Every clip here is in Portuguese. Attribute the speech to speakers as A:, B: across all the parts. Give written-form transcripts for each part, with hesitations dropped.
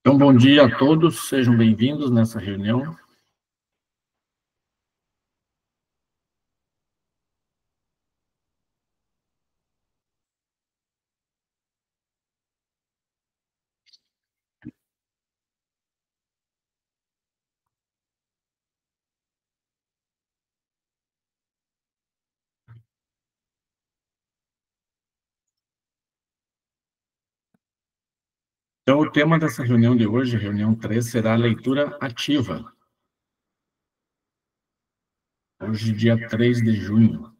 A: Então, bom dia a todos, sejam bem-vindos nessa reunião. Então, o tema dessa reunião de hoje, reunião 3, será a leitura ativa. Hoje, dia 3 de junho.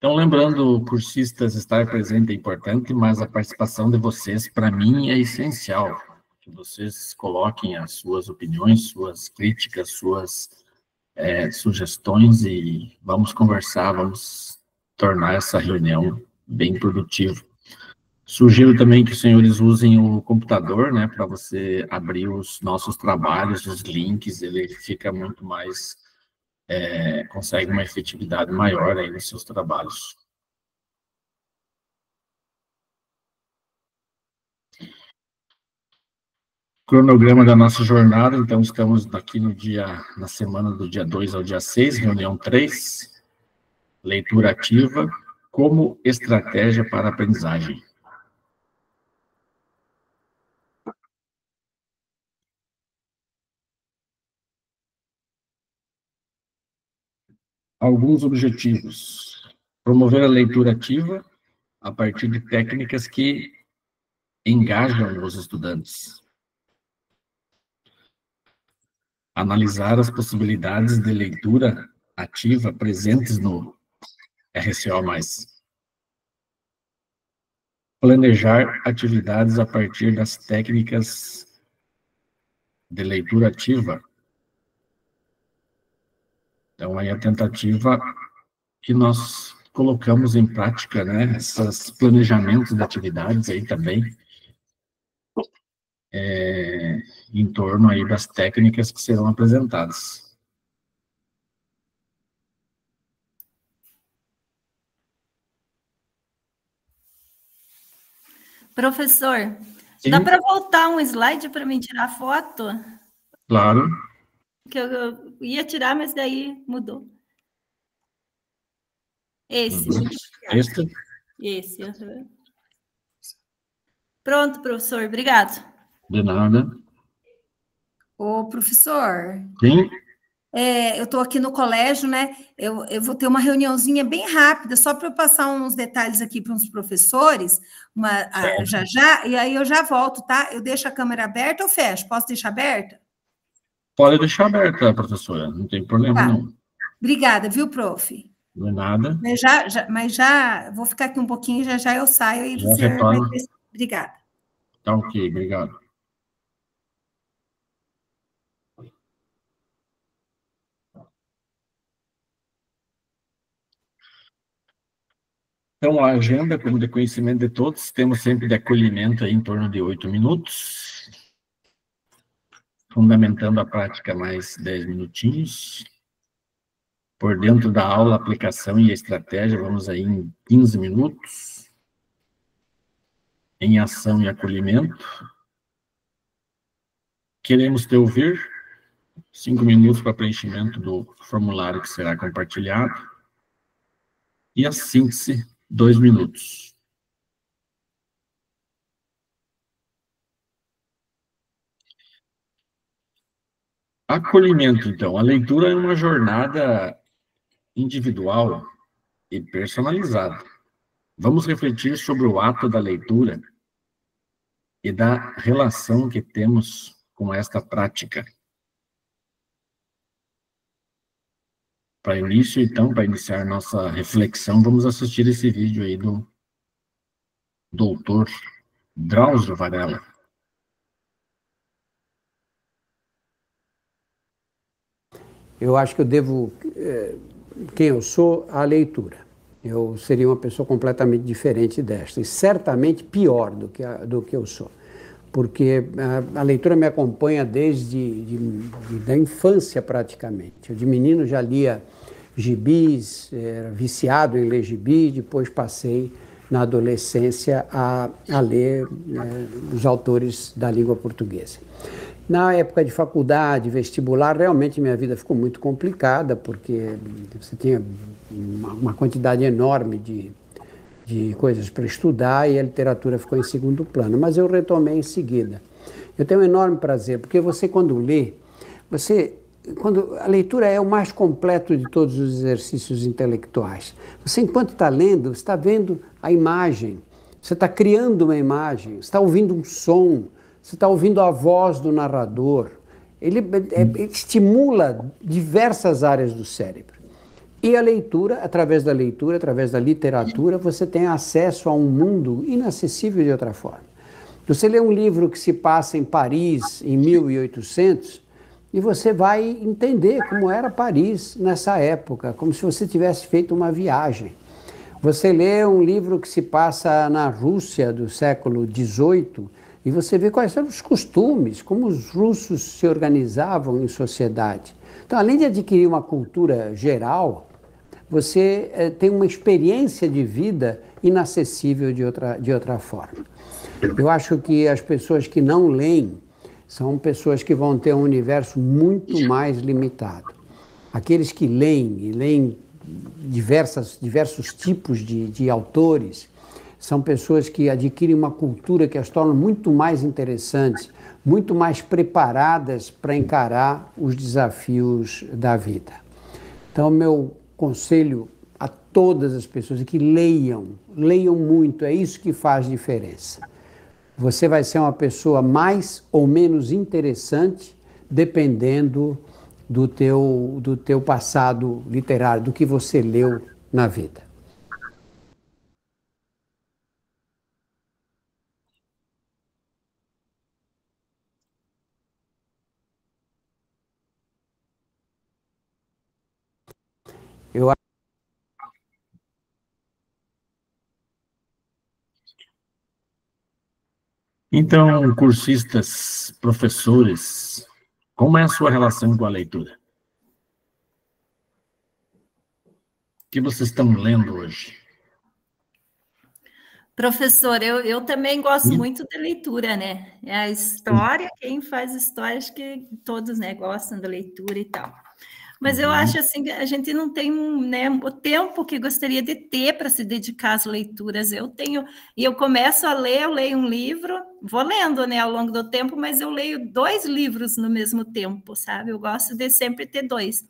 A: Então, lembrando, cursistas, estar presente é importante, mas a participação de vocês, para mim, é essencial. Que vocês coloquem as suas opiniões, suas críticas, suas sugestões e vamos conversar, vamos tornar essa reunião bem produtiva. Sugiro também que os senhores usem o computador, né, para você abrir os nossos trabalhos, os links, ele fica muito mais, consegue uma efetividade maior aí nos seus trabalhos. Cronograma da nossa jornada, então estamos aqui na semana do dia 2 ao dia 6, reunião 3, leitura ativa, como estratégia para a aprendizagem. Alguns objetivos. Promover a leitura ativa a partir de técnicas que engajam os estudantes. Analisar as possibilidades de leitura ativa presentes no RCO+. Planejar atividades a partir das técnicas de leitura ativa. Então, aí a tentativa que nós colocamos em prática, né, esses planejamentos de atividades aí também, em torno aí das técnicas que serão apresentadas.
B: Professor,
A: Sim.
B: Dá para voltar um slide para mim tirar foto?
A: Claro.
B: Que eu ia tirar, mas daí mudou. Esse. Esse. Pronto, professor. Obrigado.
A: De nada.
C: Ô, professor.
A: Sim.
C: Eu estou aqui no colégio, né? Eu vou ter uma reuniãozinha bem rápida, só para eu passar uns detalhes aqui para os professores, já, e aí eu já volto, tá? Eu deixo a câmera aberta ou fecho? Posso deixar aberta?
A: Pode deixar aberta, professora, não tem problema, não.
C: Obrigada, viu, prof?
A: De nada.
C: Mas já vou ficar aqui um pouquinho, já eu saio e você
A: retorna.
C: Obrigada.
A: Tá ok, obrigado. Então, a agenda, como de conhecimento de todos, temos sempre de acolhimento aí em torno de 8 minutos, fundamentando a prática mais 10 minutinhos. Por dentro da aula, aplicação e estratégia, vamos aí em 15 minutos. Em ação e acolhimento. Queremos te ouvir, 5 minutos para preenchimento do formulário que será compartilhado. E a síntese, 2 minutos. Acolhimento, então. A leitura é uma jornada individual e personalizada. Vamos refletir sobre o ato da leitura e da relação que temos com esta prática. Para início, então, para iniciar nossa reflexão, vamos assistir esse vídeo aí do doutor Drauzio Varela.
D: eu acho que eu devo quem eu sou à leitura. Eu seria uma pessoa completamente diferente desta, e certamente pior do que eu sou. Porque a leitura me acompanha desde da infância, praticamente. Eu, de menino, já lia gibis, era viciado em ler gibi, depois passei, na adolescência, a ler os autores da língua portuguesa. Na época de faculdade, vestibular, realmente minha vida ficou muito complicada, porque você tinha uma quantidade enorme de coisas para estudar e a literatura ficou em segundo plano, mas eu retomei em seguida. Eu tenho um enorme prazer, porque você, quando lê, quando a leitura é o mais completo de todos os exercícios intelectuais. Você, enquanto está lendo, você está vendo a imagem, você está criando uma imagem, você está ouvindo um som, você está ouvindo a voz do narrador. Ele estimula diversas áreas do cérebro. E a leitura, através da literatura, você tem acesso a um mundo inacessível de outra forma. Você lê um livro que se passa em Paris, em 1800, e você vai entender como era Paris nessa época, como se você tivesse feito uma viagem. Você lê um livro que se passa na Rússia do século XVIII, e você vê quais eram os costumes, como os russos se organizavam em sociedade. Então, além de adquirir uma cultura geral, você tem uma experiência de vida inacessível de outra forma. Eu acho que as pessoas que não leem são pessoas que vão ter um universo muito mais limitado. Aqueles que leem, e leem diversos tipos de autores, são pessoas que adquirem uma cultura que as torna muito mais interessantes, muito mais preparadas para encarar os desafios da vida. Então, meu conselho a todas as pessoas é que leiam muito, é isso que faz diferença. Você vai ser uma pessoa mais ou menos interessante, dependendo do teu passado literário, do que você leu na vida. Eu
A: Então, cursistas, professores, como é a sua relação com a leitura? O que vocês estão lendo hoje?
B: Professor, eu também gosto muito de leitura, né? É a história, quem faz história, acho que todos, né, gostam da leitura e tal. Mas eu acho assim que a gente não tem, né, o tempo que gostaria de ter para se dedicar às leituras. Eu começo a ler, eu leio um livro, vou lendo, né, ao longo do tempo, mas eu leio 2 livros no mesmo tempo, sabe? Eu gosto de sempre ter 2.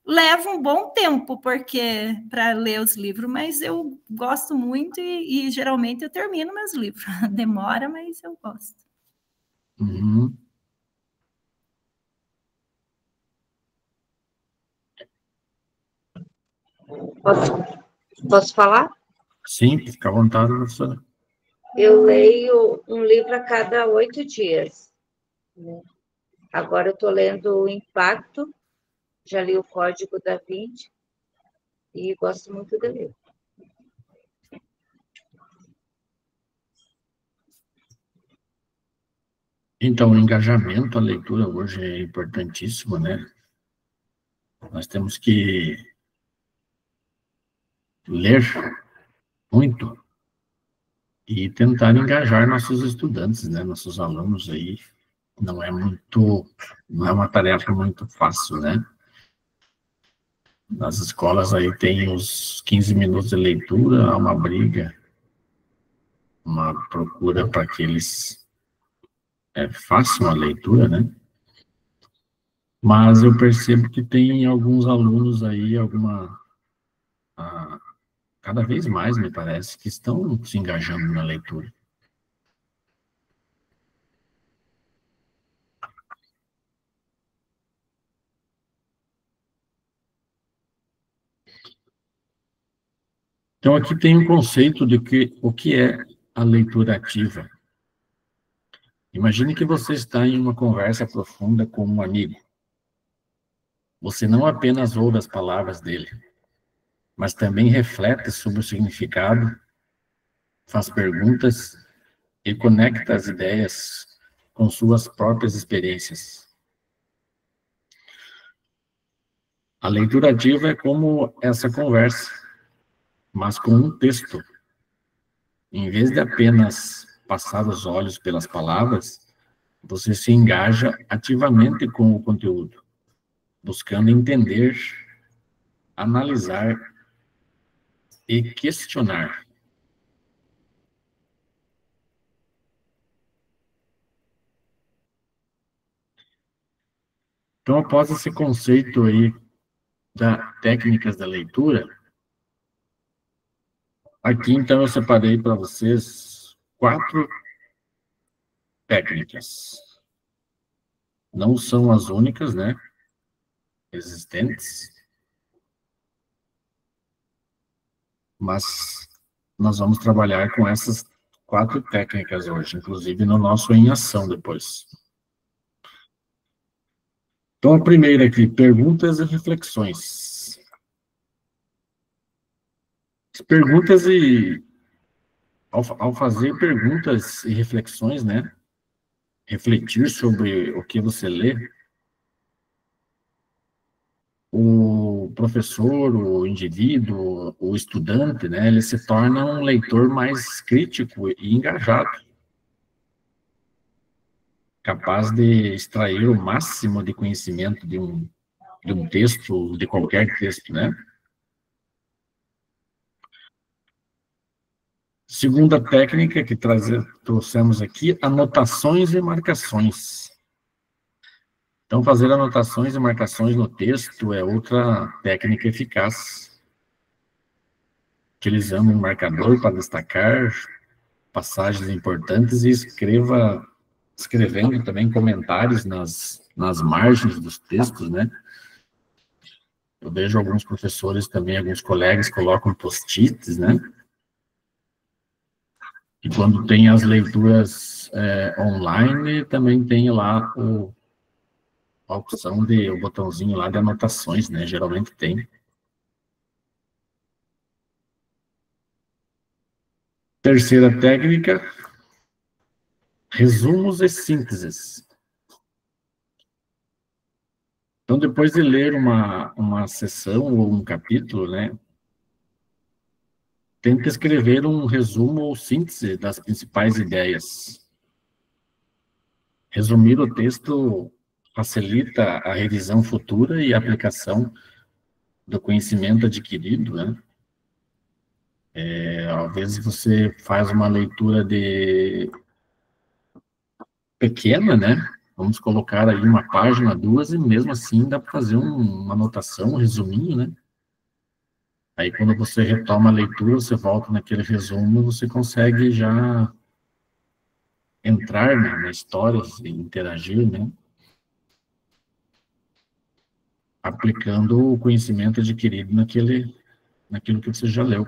B: Leva um bom tempo para ler os livros, mas eu gosto muito e geralmente eu termino meus livros. Demora, mas eu gosto.
A: Uhum.
E: Posso falar?
A: Sim, fica à vontade, professora.
E: Eu leio um livro a cada 8 dias. Né? Agora eu estou lendo O Impacto, já li o Código da Vinci e gosto muito de ler.
A: Então, o engajamento, a leitura hoje é importantíssimo, né? Nós temos que ler muito e tentar engajar nossos estudantes, né? Nossos alunos aí. Não é uma tarefa muito fácil, né? Nas escolas aí tem os 15 minutos de leitura, há uma briga, uma procura para que eles façam a leitura, né? Mas eu percebo que tem alguns alunos aí, cada vez mais, me parece, que estão se engajando na leitura. Então, aqui tem um conceito de o que é a leitura ativa. Imagine que você está em uma conversa profunda com um amigo. você não apenas ouve as palavras dele, mas também reflete sobre o significado, faz perguntas e conecta as ideias com suas próprias experiências. A leitura ativa é como essa conversa, mas com um texto. Em vez de apenas passar os olhos pelas palavras, você se engaja ativamente com o conteúdo, buscando entender, analisar e questionar. Então, após esse conceito aí das técnicas da leitura, aqui então eu separei para vocês 4 técnicas. Não são as únicas, né, existentes, mas nós vamos trabalhar com essas 4 técnicas hoje, inclusive no nosso Em Ação depois. Então, a primeira aqui, perguntas e reflexões. Perguntas e... Ao fazer perguntas e reflexões, né, refletir sobre o que você lê, o professor, o indivíduo, o estudante, né, ele se torna um leitor mais crítico e engajado, capaz de extrair o máximo de conhecimento de um texto, de qualquer texto, né? Segunda técnica que trouxemos aqui, anotações e marcações. Então, fazer anotações e marcações no texto é outra técnica eficaz. Utilizando um marcador para destacar passagens importantes e escrevendo também comentários nas margens dos textos, né? Eu vejo alguns professores também, alguns colegas colocam post-its, né? E quando tem as leituras online, também tem lá a opção o botãozinho lá de anotações, né? Geralmente tem. Terceira técnica, resumos e sínteses. Então, depois de ler uma sessão ou um capítulo, né, tenta escrever um resumo ou síntese das principais ideias. Resumir o texto facilita a revisão futura e a aplicação do conhecimento adquirido, né? Às vezes você faz uma leitura pequena, né? Vamos colocar aí uma página, 2, e mesmo assim dá para fazer uma anotação, um resuminho, né? Aí quando você retoma a leitura, você volta naquele resumo, você consegue já entrar na história e interagir, né? Aplicando o conhecimento adquirido naquilo que você já leu.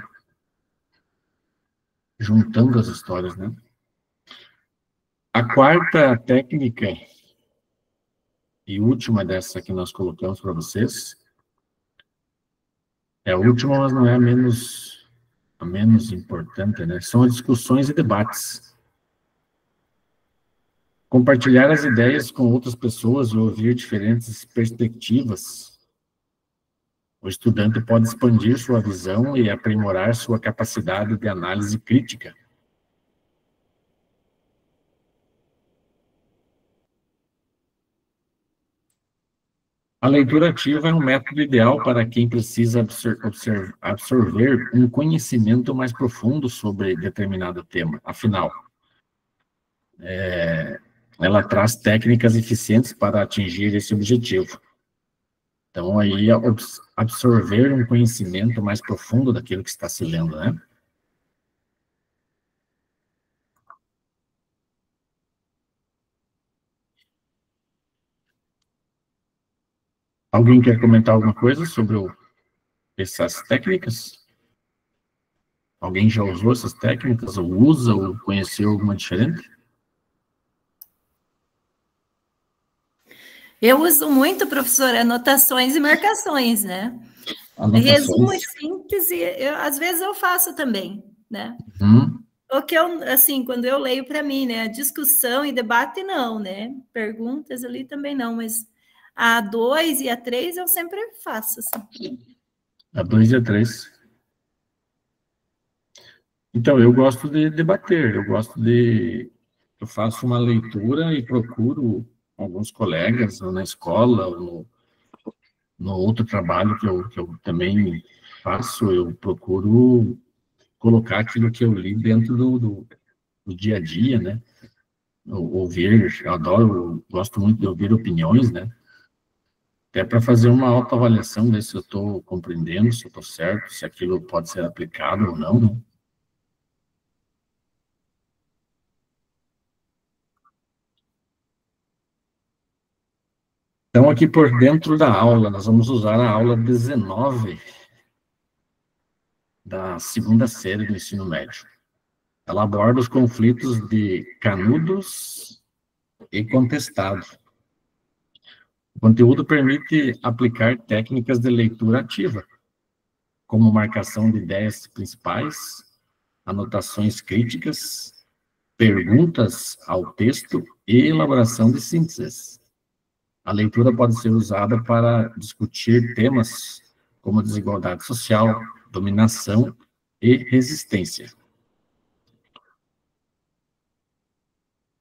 A: Juntando as histórias, né? A quarta técnica e última dessa que nós colocamos para vocês, é a última, mas não é a menos importante, né? São as discussões e debates. Compartilhar as ideias com outras pessoas e ouvir diferentes perspectivas. O estudante pode expandir sua visão e aprimorar sua capacidade de análise crítica. A leitura ativa é um método ideal para quem precisa absorver um conhecimento mais profundo sobre determinado tema. Afinal, ela traz técnicas eficientes para atingir esse objetivo. Então, aí, absorver um conhecimento mais profundo daquilo que está se lendo, né? Alguém quer comentar alguma coisa sobre essas técnicas? Alguém já usou essas técnicas, ou usa, ou conheceu alguma diferente?
B: Eu uso muito, professora, anotações e marcações, né? Resumo e
A: Anotações.
B: síntese, às vezes eu faço também, né?
A: Uhum.
B: O que eu, assim, quando eu leio para mim, né? A discussão e debate, não, né? Perguntas ali também não, mas a 2 e a 3 eu sempre faço, assim.
A: A 2 e a 3. Então, eu gosto de debater, eu faço uma leitura e procuro alguns colegas, ou na escola, ou no outro trabalho que eu também faço, eu procuro colocar aquilo que eu li dentro do dia a dia, né? Ouvir, gosto muito de ouvir opiniões, né? Até para fazer uma autoavaliação, ver se eu estou compreendendo, se eu estou certo, se aquilo pode ser aplicado ou não, né? Então, aqui por dentro da aula, nós vamos usar a aula 19 da segunda série do ensino médio. Ela aborda os conflitos de Canudos e Contestado. O conteúdo permite aplicar técnicas de leitura ativa, como marcação de ideias principais, anotações críticas, perguntas ao texto e elaboração de sínteses. A leitura pode ser usada para discutir temas como desigualdade social, dominação e resistência.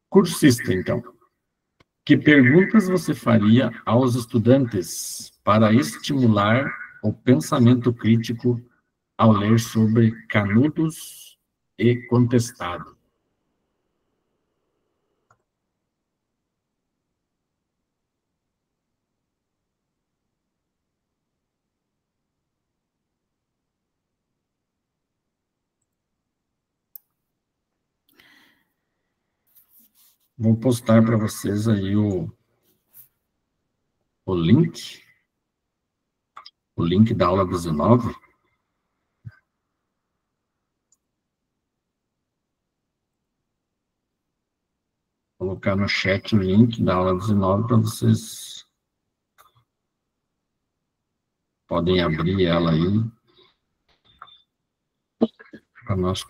A: Cursista, então. Que perguntas você faria aos estudantes para estimular o pensamento crítico ao ler sobre Canudos e Contestado? Vou postar para vocês aí o link da aula 19. Vou colocar no chat o link da aula 19 para vocês podem abrir ela aí para nós.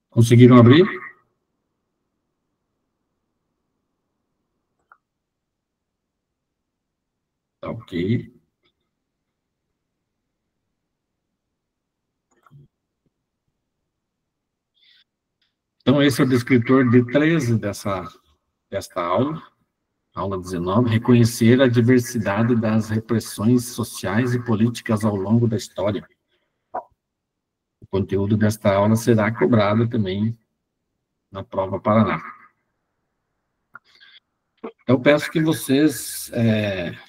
A: Conseguiram abrir? Tá ok. Então, esse é o descritor de 13 desta aula 19, reconhecer a diversidade das repressões sociais e políticas ao longo da história. O conteúdo desta aula será cobrado também na prova Paraná. Eu peço que vocês,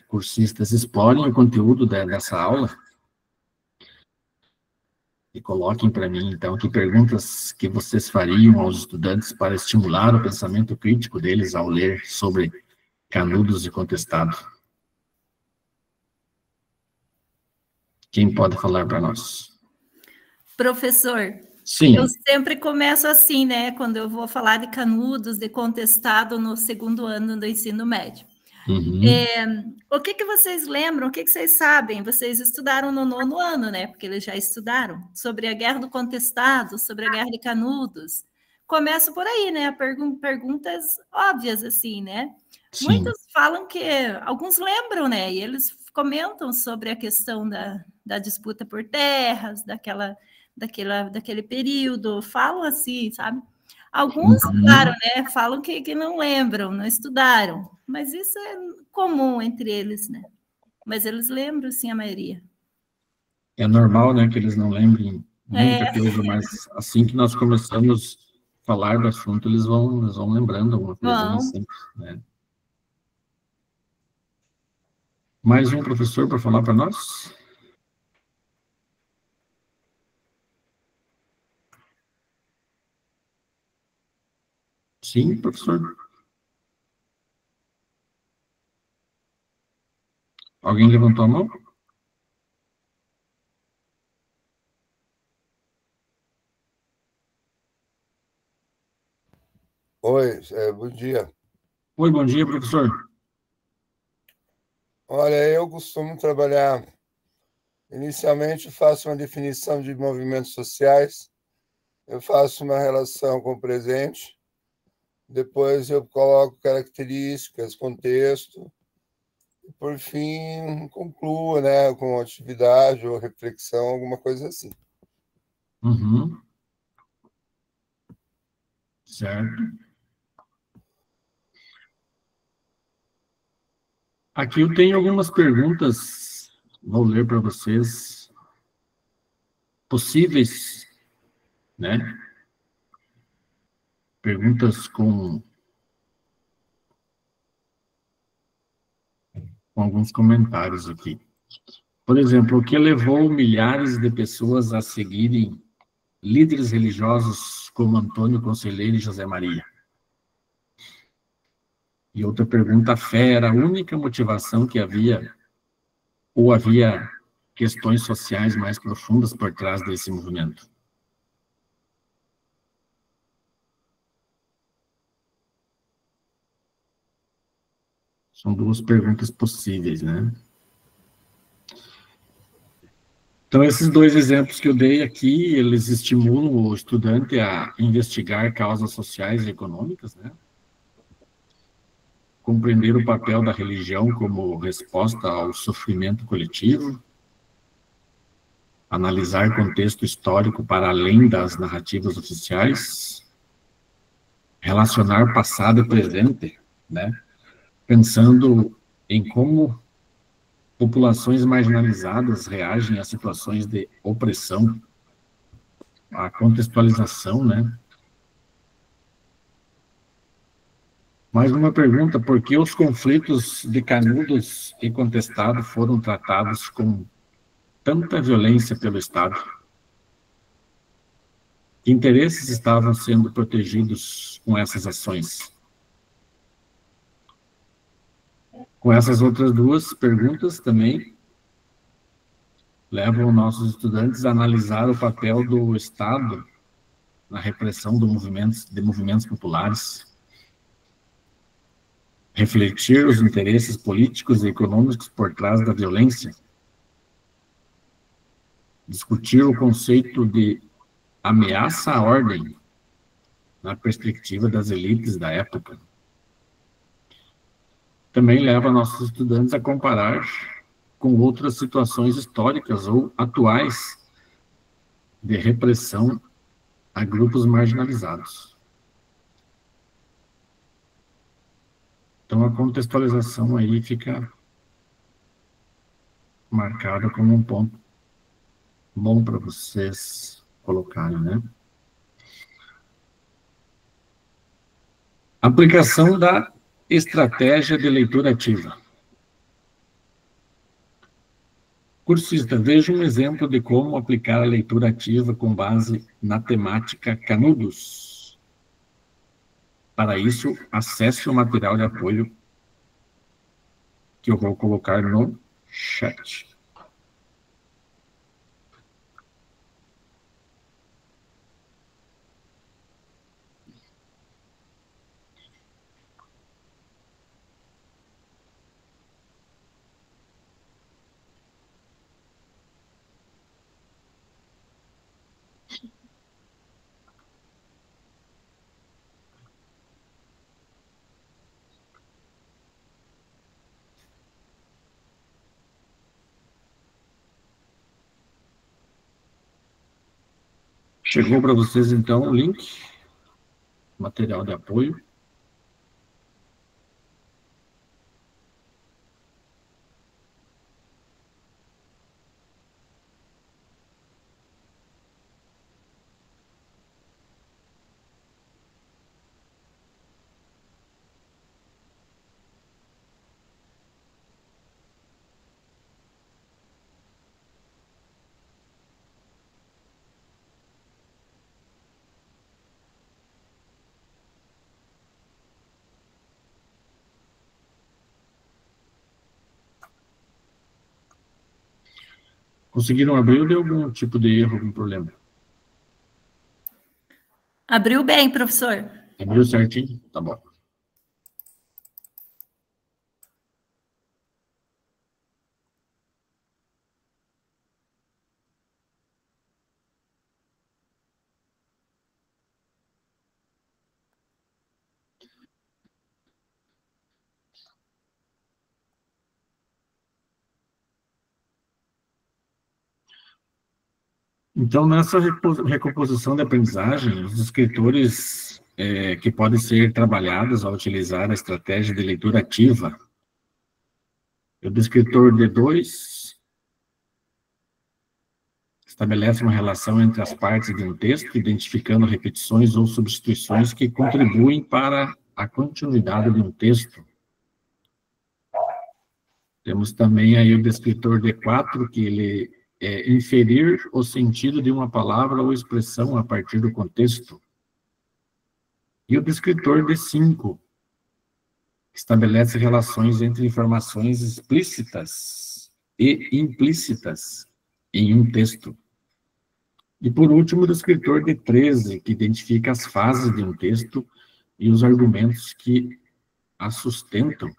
A: cursistas, explorem o conteúdo dessa aula e coloquem para mim, então, que perguntas que vocês fariam aos estudantes para estimular o pensamento crítico deles ao ler sobre Canudos e Contestado. Quem pode falar para nós?
B: Professor,
A: Sim.
B: Eu sempre começo assim, né? Quando eu vou falar de Canudos, de Contestado no segundo ano do ensino médio.
A: Uhum.
B: O que vocês lembram? O que vocês sabem? Vocês estudaram no 9º ano, né? Porque eles já estudaram sobre a Guerra do Contestado, sobre a Guerra de Canudos. Começo por aí, né? Perguntas óbvias, assim, né?
A: Sim.
B: Muitos falam que... Alguns lembram, né? E eles comentam sobre a questão da disputa por terras, daquele período, falam assim, sabe? Alguns, claro, né, falam que não lembram, não estudaram, mas isso é comum entre eles, né? Mas eles lembram, sim, a maioria.
A: É normal, né, que eles não lembrem muita coisa, mas assim que nós começamos a falar do assunto, eles vão lembrando alguma coisa sempre, né? Mais um professor para falar para nós? Sim, professor. Alguém levantou a mão?
F: Oi, bom dia.
A: Oi, bom dia, professor.
F: Olha, eu costumo trabalhar. Inicialmente, faço uma definição de movimentos sociais, eu faço uma relação com o presente, depois eu coloco características, contexto, e por fim concluo, né, com atividade ou reflexão, alguma coisa assim.
A: Uhum. Certo. Aqui eu tenho algumas perguntas, vou ler para vocês, possíveis, né? Perguntas com alguns comentários aqui. Por exemplo, o que levou milhares de pessoas a seguirem líderes religiosos como Antônio Conselheiro e José Maria? E outra pergunta, a fé era a única motivação que havia, ou havia questões sociais mais profundas por trás desse movimento? São duas perguntas possíveis, né? Então, esses dois exemplos que eu dei aqui, eles estimulam o estudante a investigar causas sociais e econômicas, né? Compreender o papel da religião como resposta ao sofrimento coletivo, analisar contexto histórico para além das narrativas oficiais, relacionar passado e presente, né? Pensando em como populações marginalizadas reagem a situações de opressão, a contextualização, né? Mais uma pergunta, por que os conflitos de Canudos e Contestado foram tratados com tanta violência pelo Estado? Que interesses estavam sendo protegidos com essas ações? Com essas outras duas perguntas também levam nossos estudantes a analisar o papel do Estado na repressão de movimentos populares, refletir os interesses políticos e econômicos por trás da violência, discutir o conceito de ameaça à ordem na perspectiva das elites da época. Também leva nossos estudantes a comparar com outras situações históricas ou atuais de repressão a grupos marginalizados. Então, a contextualização aí fica marcada como um ponto bom para vocês colocarem, né? Aplicação da estratégia de leitura ativa. Cursista, veja um exemplo de como aplicar a leitura ativa com base na temática Canudos. Para isso, acesse o material de apoio que eu vou colocar no chat. Chegou para vocês, então, o link, material de apoio. Conseguiram abrir ou deu algum tipo de erro, algum problema?
B: Abriu bem, professor.
A: Abriu certinho? Tá bom. Então, nessa recomposição da aprendizagem, os escritores que podem ser trabalhados ao utilizar a estratégia de leitura ativa. O descritor D2 estabelece uma relação entre as partes de um texto, identificando repetições ou substituições que contribuem para a continuidade de um texto. Temos também aí o descritor D4, que ele é inferir o sentido de uma palavra ou expressão a partir do contexto. E o descritor D5, que estabelece relações entre informações explícitas e implícitas em um texto. E, por último, o descritor D13, que identifica as fases de um texto e os argumentos que a sustentam.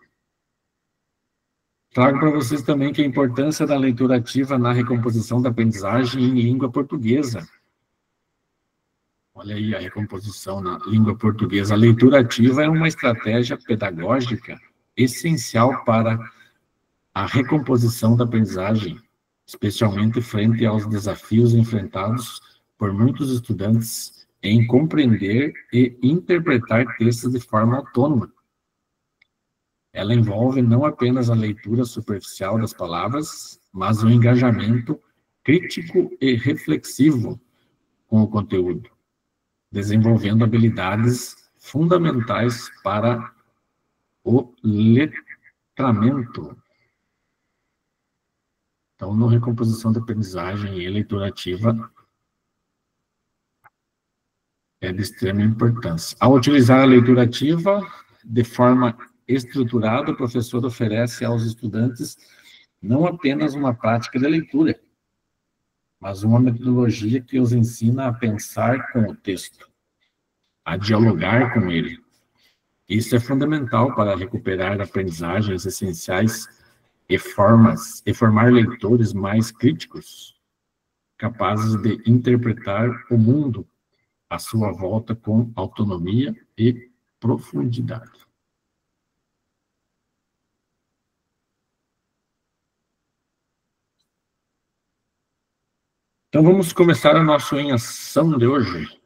A: Trago para vocês também que a importância da leitura ativa na recomposição da aprendizagem em língua portuguesa. Olha aí a recomposição na língua portuguesa. A leitura ativa é uma estratégia pedagógica essencial para a recomposição da aprendizagem, especialmente frente aos desafios enfrentados por muitos estudantes em compreender e interpretar textos de forma autônoma. Ela envolve não apenas a leitura superficial das palavras, mas o engajamento crítico e reflexivo com o conteúdo, desenvolvendo habilidades fundamentais para o letramento. Então, na recomposição da aprendizagem e leitura ativa é de extrema importância. Ao utilizar a leitura ativa de forma estruturada, o professor oferece aos estudantes não apenas uma prática de leitura, mas uma metodologia que os ensina a pensar com o texto, a dialogar com ele. Isso é fundamental para recuperar aprendizagens essenciais e formar leitores mais críticos, capazes de interpretar o mundo à sua volta com autonomia e profundidade. Então, vamos começar a nossa em ação de hoje.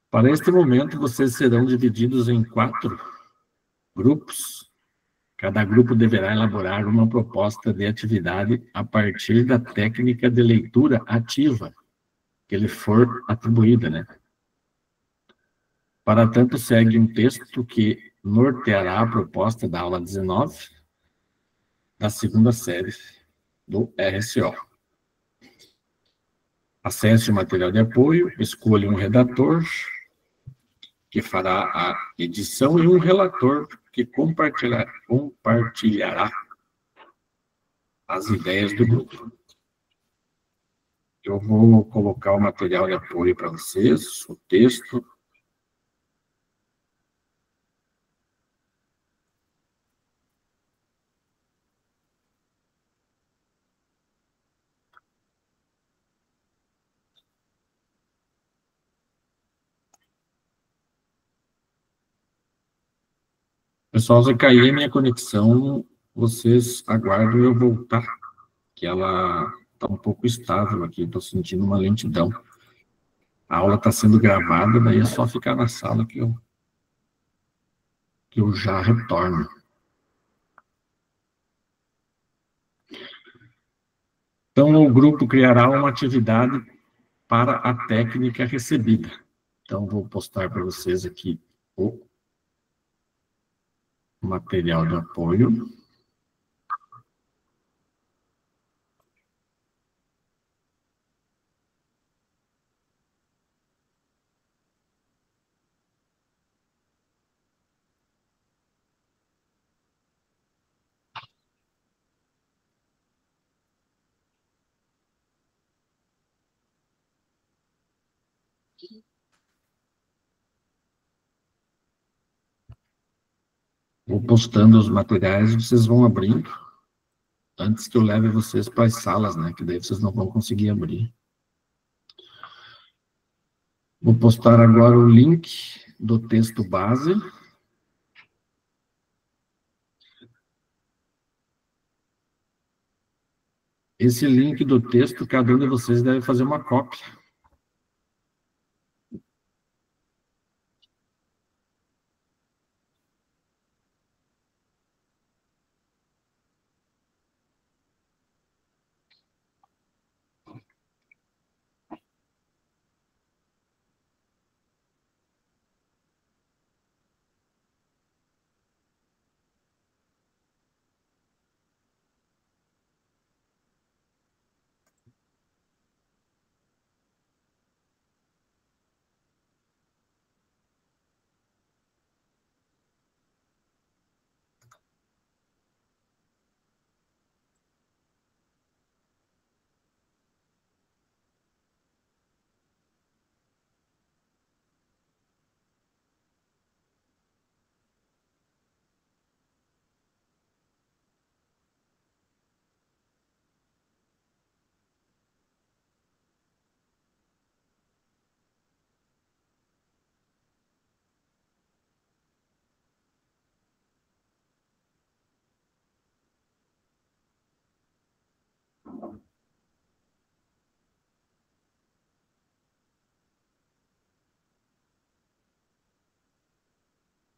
A: Para este momento, vocês serão divididos em 4 grupos. Cada grupo deverá elaborar uma proposta de atividade a partir da técnica de leitura ativa que lhe for atribuída, né? Para tanto, segue um texto que norteará a proposta da aula 19 da 2ª série do RSO. Acesse o material de apoio, escolha um redator que fará a edição e um relator que compartilhará as ideias do grupo. Eu vou colocar o material de apoio para vocês, o texto. Pessoal, se cair a minha conexão, vocês aguardam eu voltar, que ela está um pouco estável aqui, estou sentindo uma lentidão. A aula está sendo gravada, daí é só ficar na sala que eu já retorno. Então, o grupo criará uma atividade para a técnica recebida. Então, vou postar para vocês aqui o material de apoio. Vou postando os materiais, vocês vão abrindo, antes que eu leve vocês para as salas, né? Que daí vocês não vão conseguir abrir. Vou postar agora o link do texto base. Esse link do texto, cada um de vocês deve fazer uma cópia.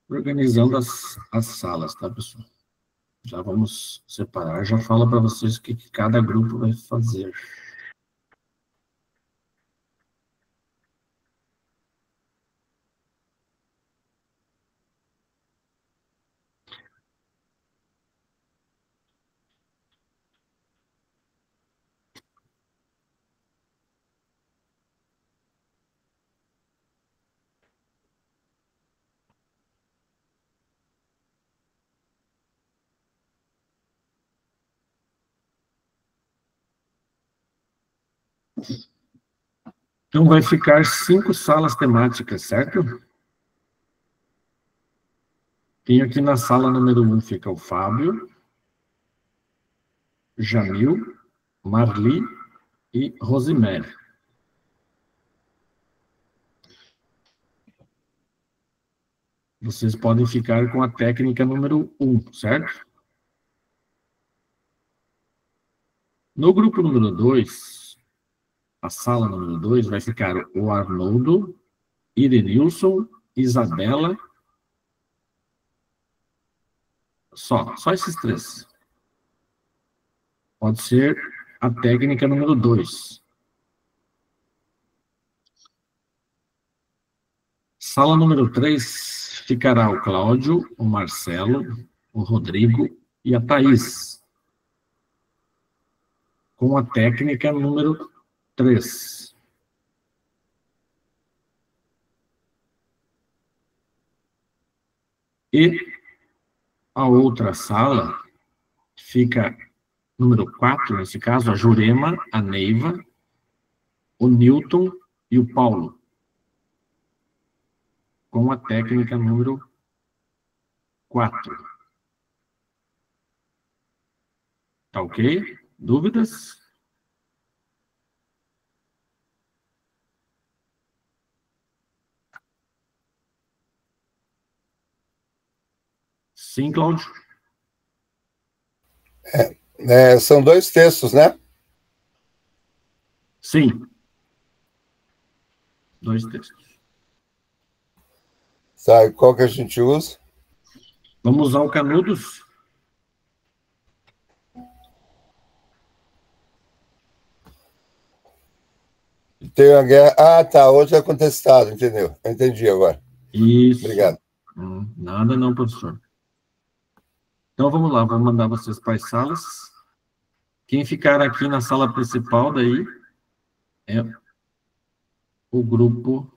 A: Organizando as salas, tá, pessoal? Já vamos separar, já falo para vocês o que cada grupo vai fazer. Então, vai ficar 5 salas temáticas, certo? Tem aqui na sala número 1 fica o Fábio, Jamil, Marli e Rosemary. Vocês podem ficar com a técnica número 1, certo? No grupo número 2, a sala número 2, vai ficar o Arnoldo, Irenilson, Isabela. Só esses 3. Pode ser a técnica número 2. Sala número 3 ficará o Cláudio, o Marcelo, o Rodrigo e a Thaís, com a técnica número 3. E a outra sala fica número 4, nesse caso, a Jurema, a Neiva, o Newton e o Paulo, com a técnica número 4. Tá ok? Dúvidas? Sim, Cláudio?
F: São 2 textos, né?
A: Sim. 2 textos.
F: Tá, e qual que a gente usa?
A: Vamos usar o Canudos.
F: Tem a guerra. Ah, tá, outro é contestado, entendeu? Eu entendi agora.
A: Isso.
F: Obrigado.
A: Nada não, professor. Então, vamos lá, vou mandar vocês para as salas. Quem ficar aqui na sala principal, daí, é o grupo...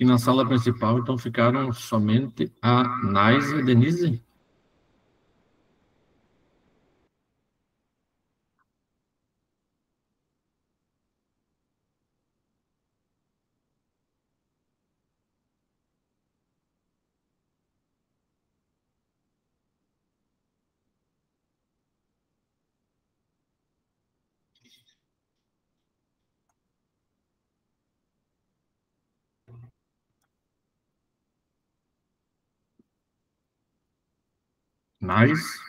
A: que na sala principal, então, ficaram somente a Nais e a Denise? Nais?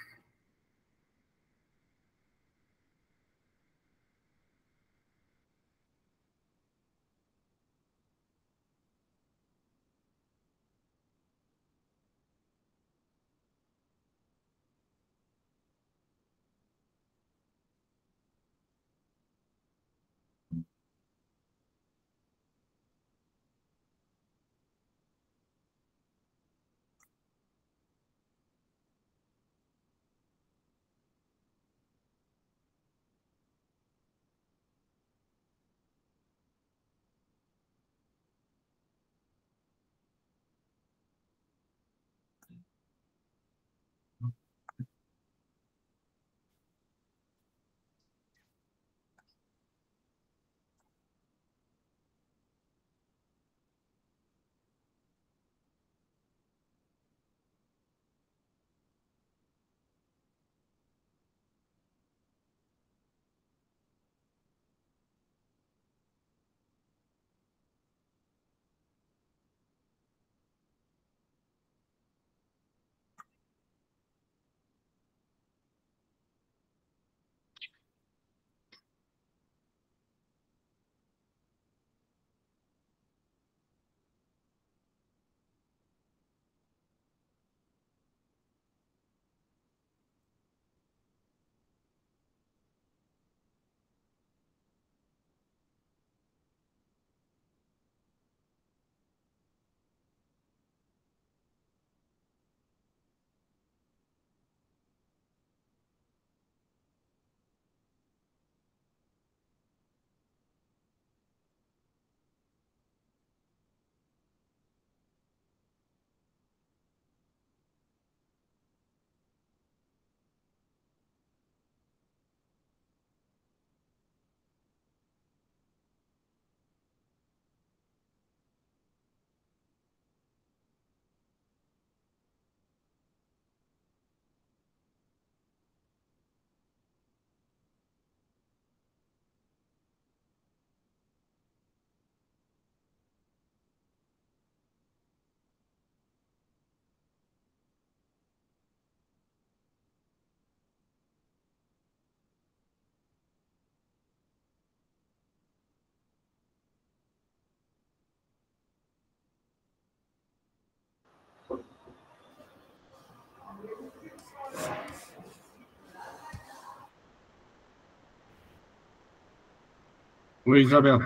A: Oi, Isabel.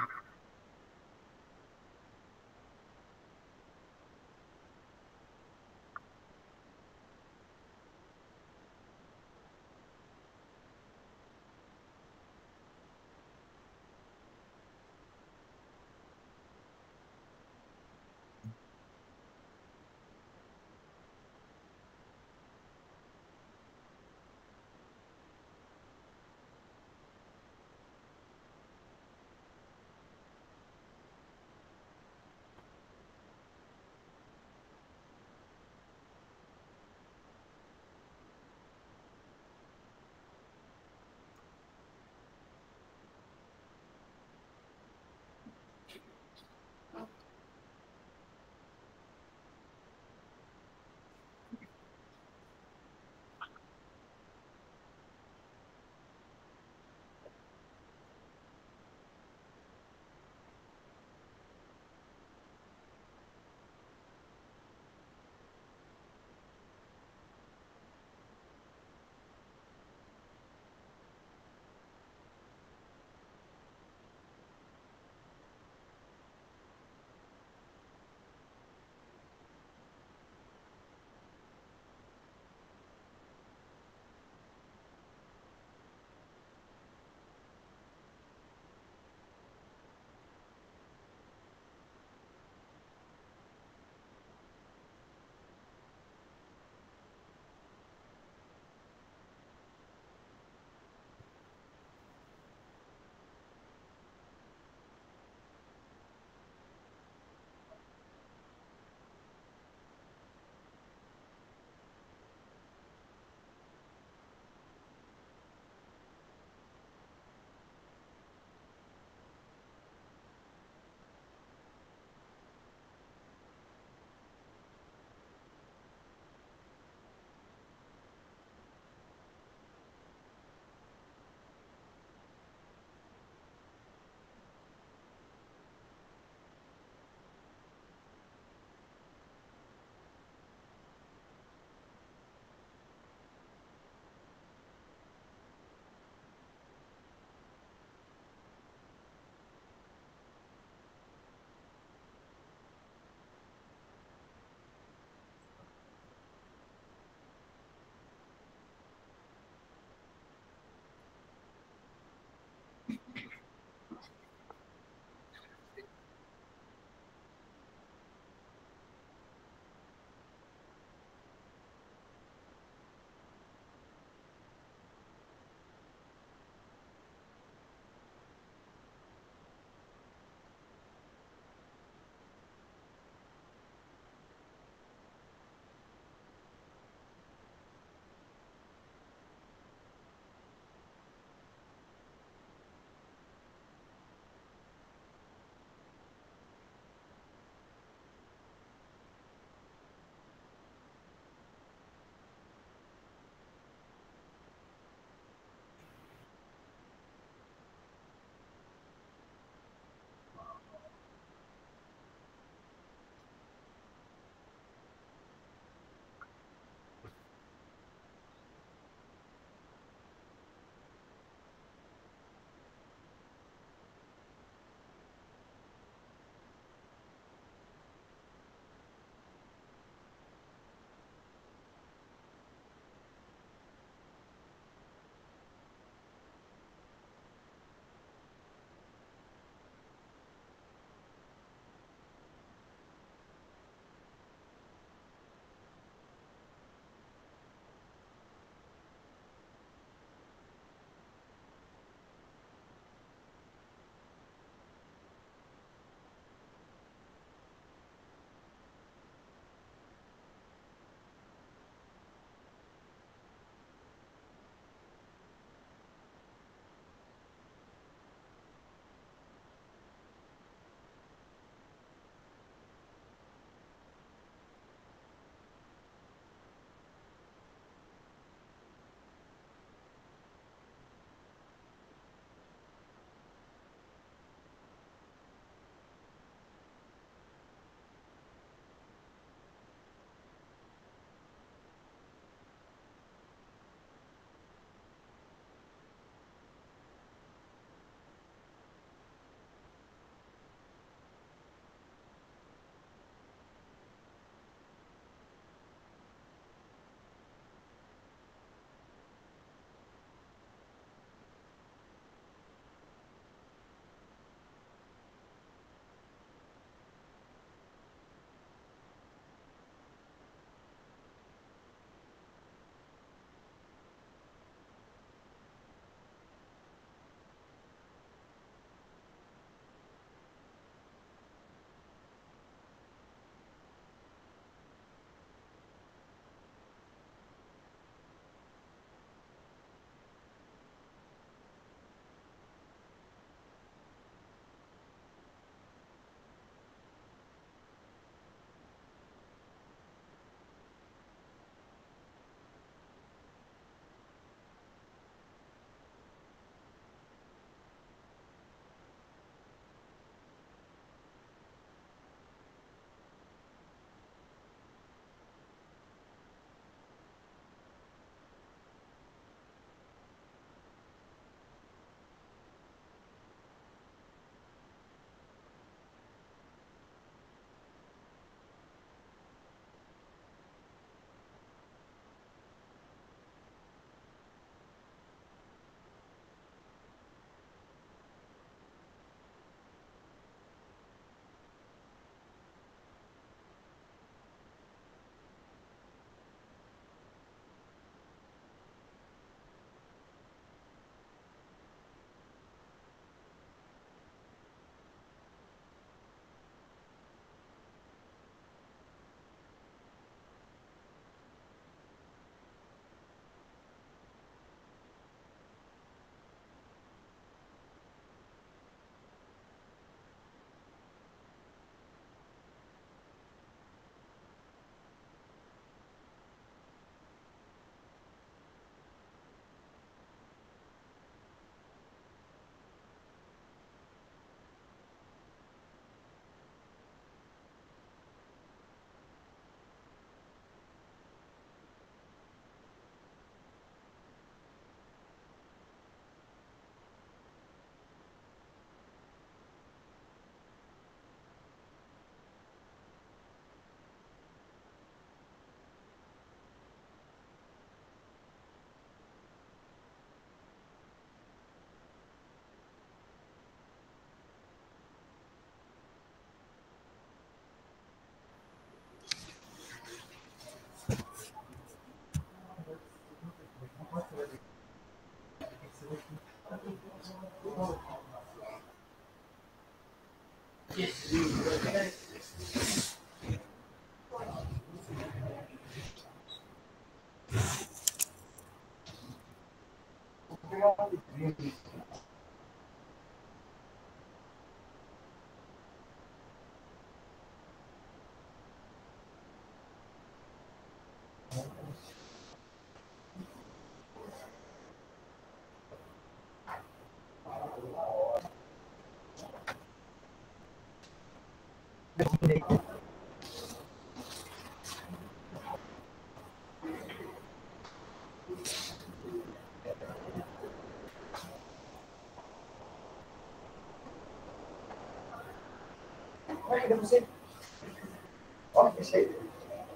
G: Ó, esse aí.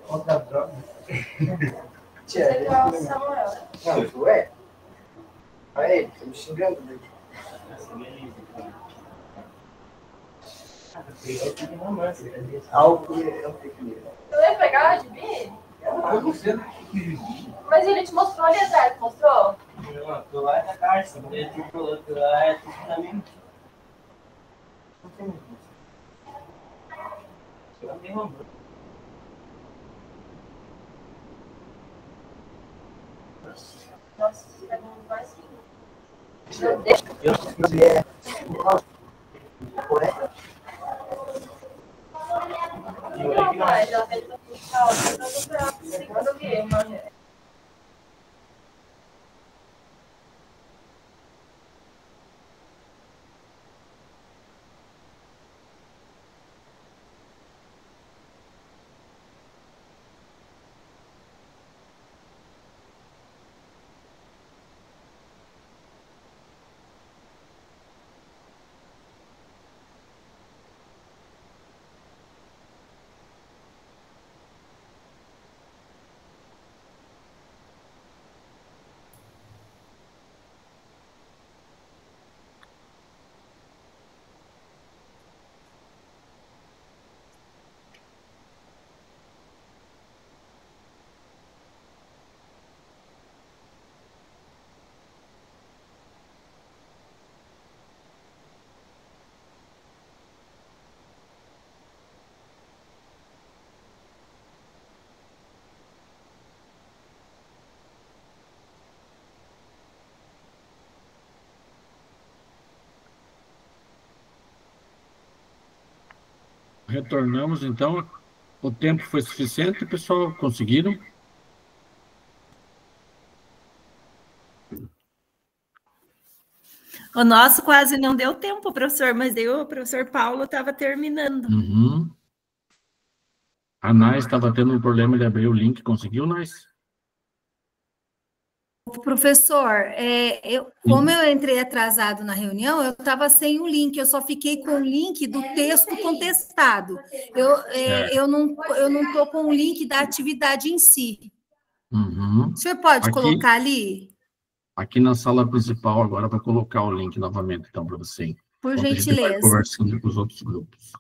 G: Outra droga. Tia, não, tu é? Olha aí, tô me xingando, né? Álcool é o que?
H: Você ia pegar de mim? Mas ele te mostrou ali atrás, mostrou?
G: Não, tô lá na caixa, ele te falou que lá é tudo pra mim.
H: Nossa, você vai não vai sim. Não, mas ela fez pra puxar o segundo quê, mano?
A: Retornamos, então. O tempo foi suficiente, pessoal? Conseguiram?
B: O nosso quase não deu tempo, professor, mas o professor Paulo estava terminando.
A: Uhum. A Nais estava tendo um problema de abrir o link. Conseguiu, Nais?
C: Professor, como eu entrei atrasado na reunião, eu estava sem o link, eu só fiquei com o link do texto contestado. Eu não estou com o link da atividade em si.
A: Uhum.
C: O senhor pode colocar ali?
A: Aqui na sala principal, agora vou colocar o link novamente, então, para você.
C: Por
A: Enquanto
C: gentileza.
A: a gente vai conversando com os outros grupos.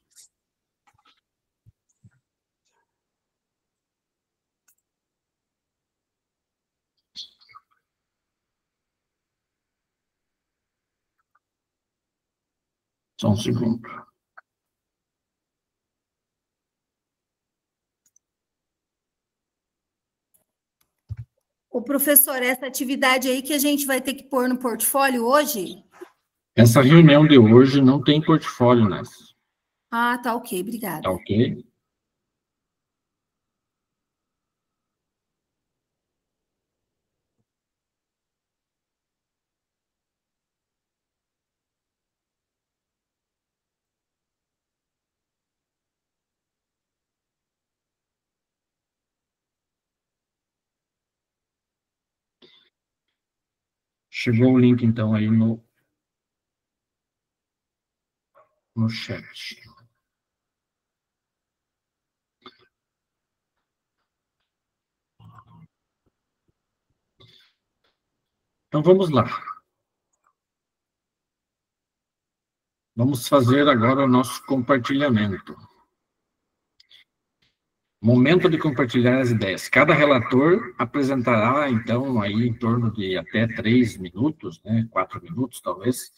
A: Só um segundo.
C: O professor, essa atividade aí que a gente vai ter que pôr no portfólio hoje?
A: Essa reunião de hoje não tem portfólio, Nais.
C: Ah, tá ok, obrigada.
A: Tá ok? Chegou o link, então, aí no chat. Então, vamos lá. Vamos fazer agora o nosso compartilhamento. Momento de compartilhar as ideias. Cada relator apresentará, então, aí em torno de até 3 minutos, né, 4 minutos, talvez,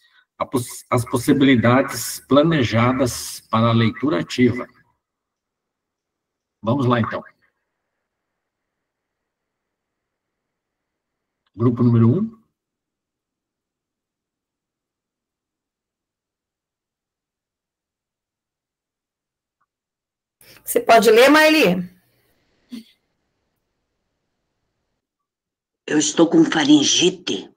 A: as possibilidades planejadas para a leitura ativa. Vamos lá, então. Grupo número 1.
B: Você pode ler, Maeli?
I: Eu estou com faringite.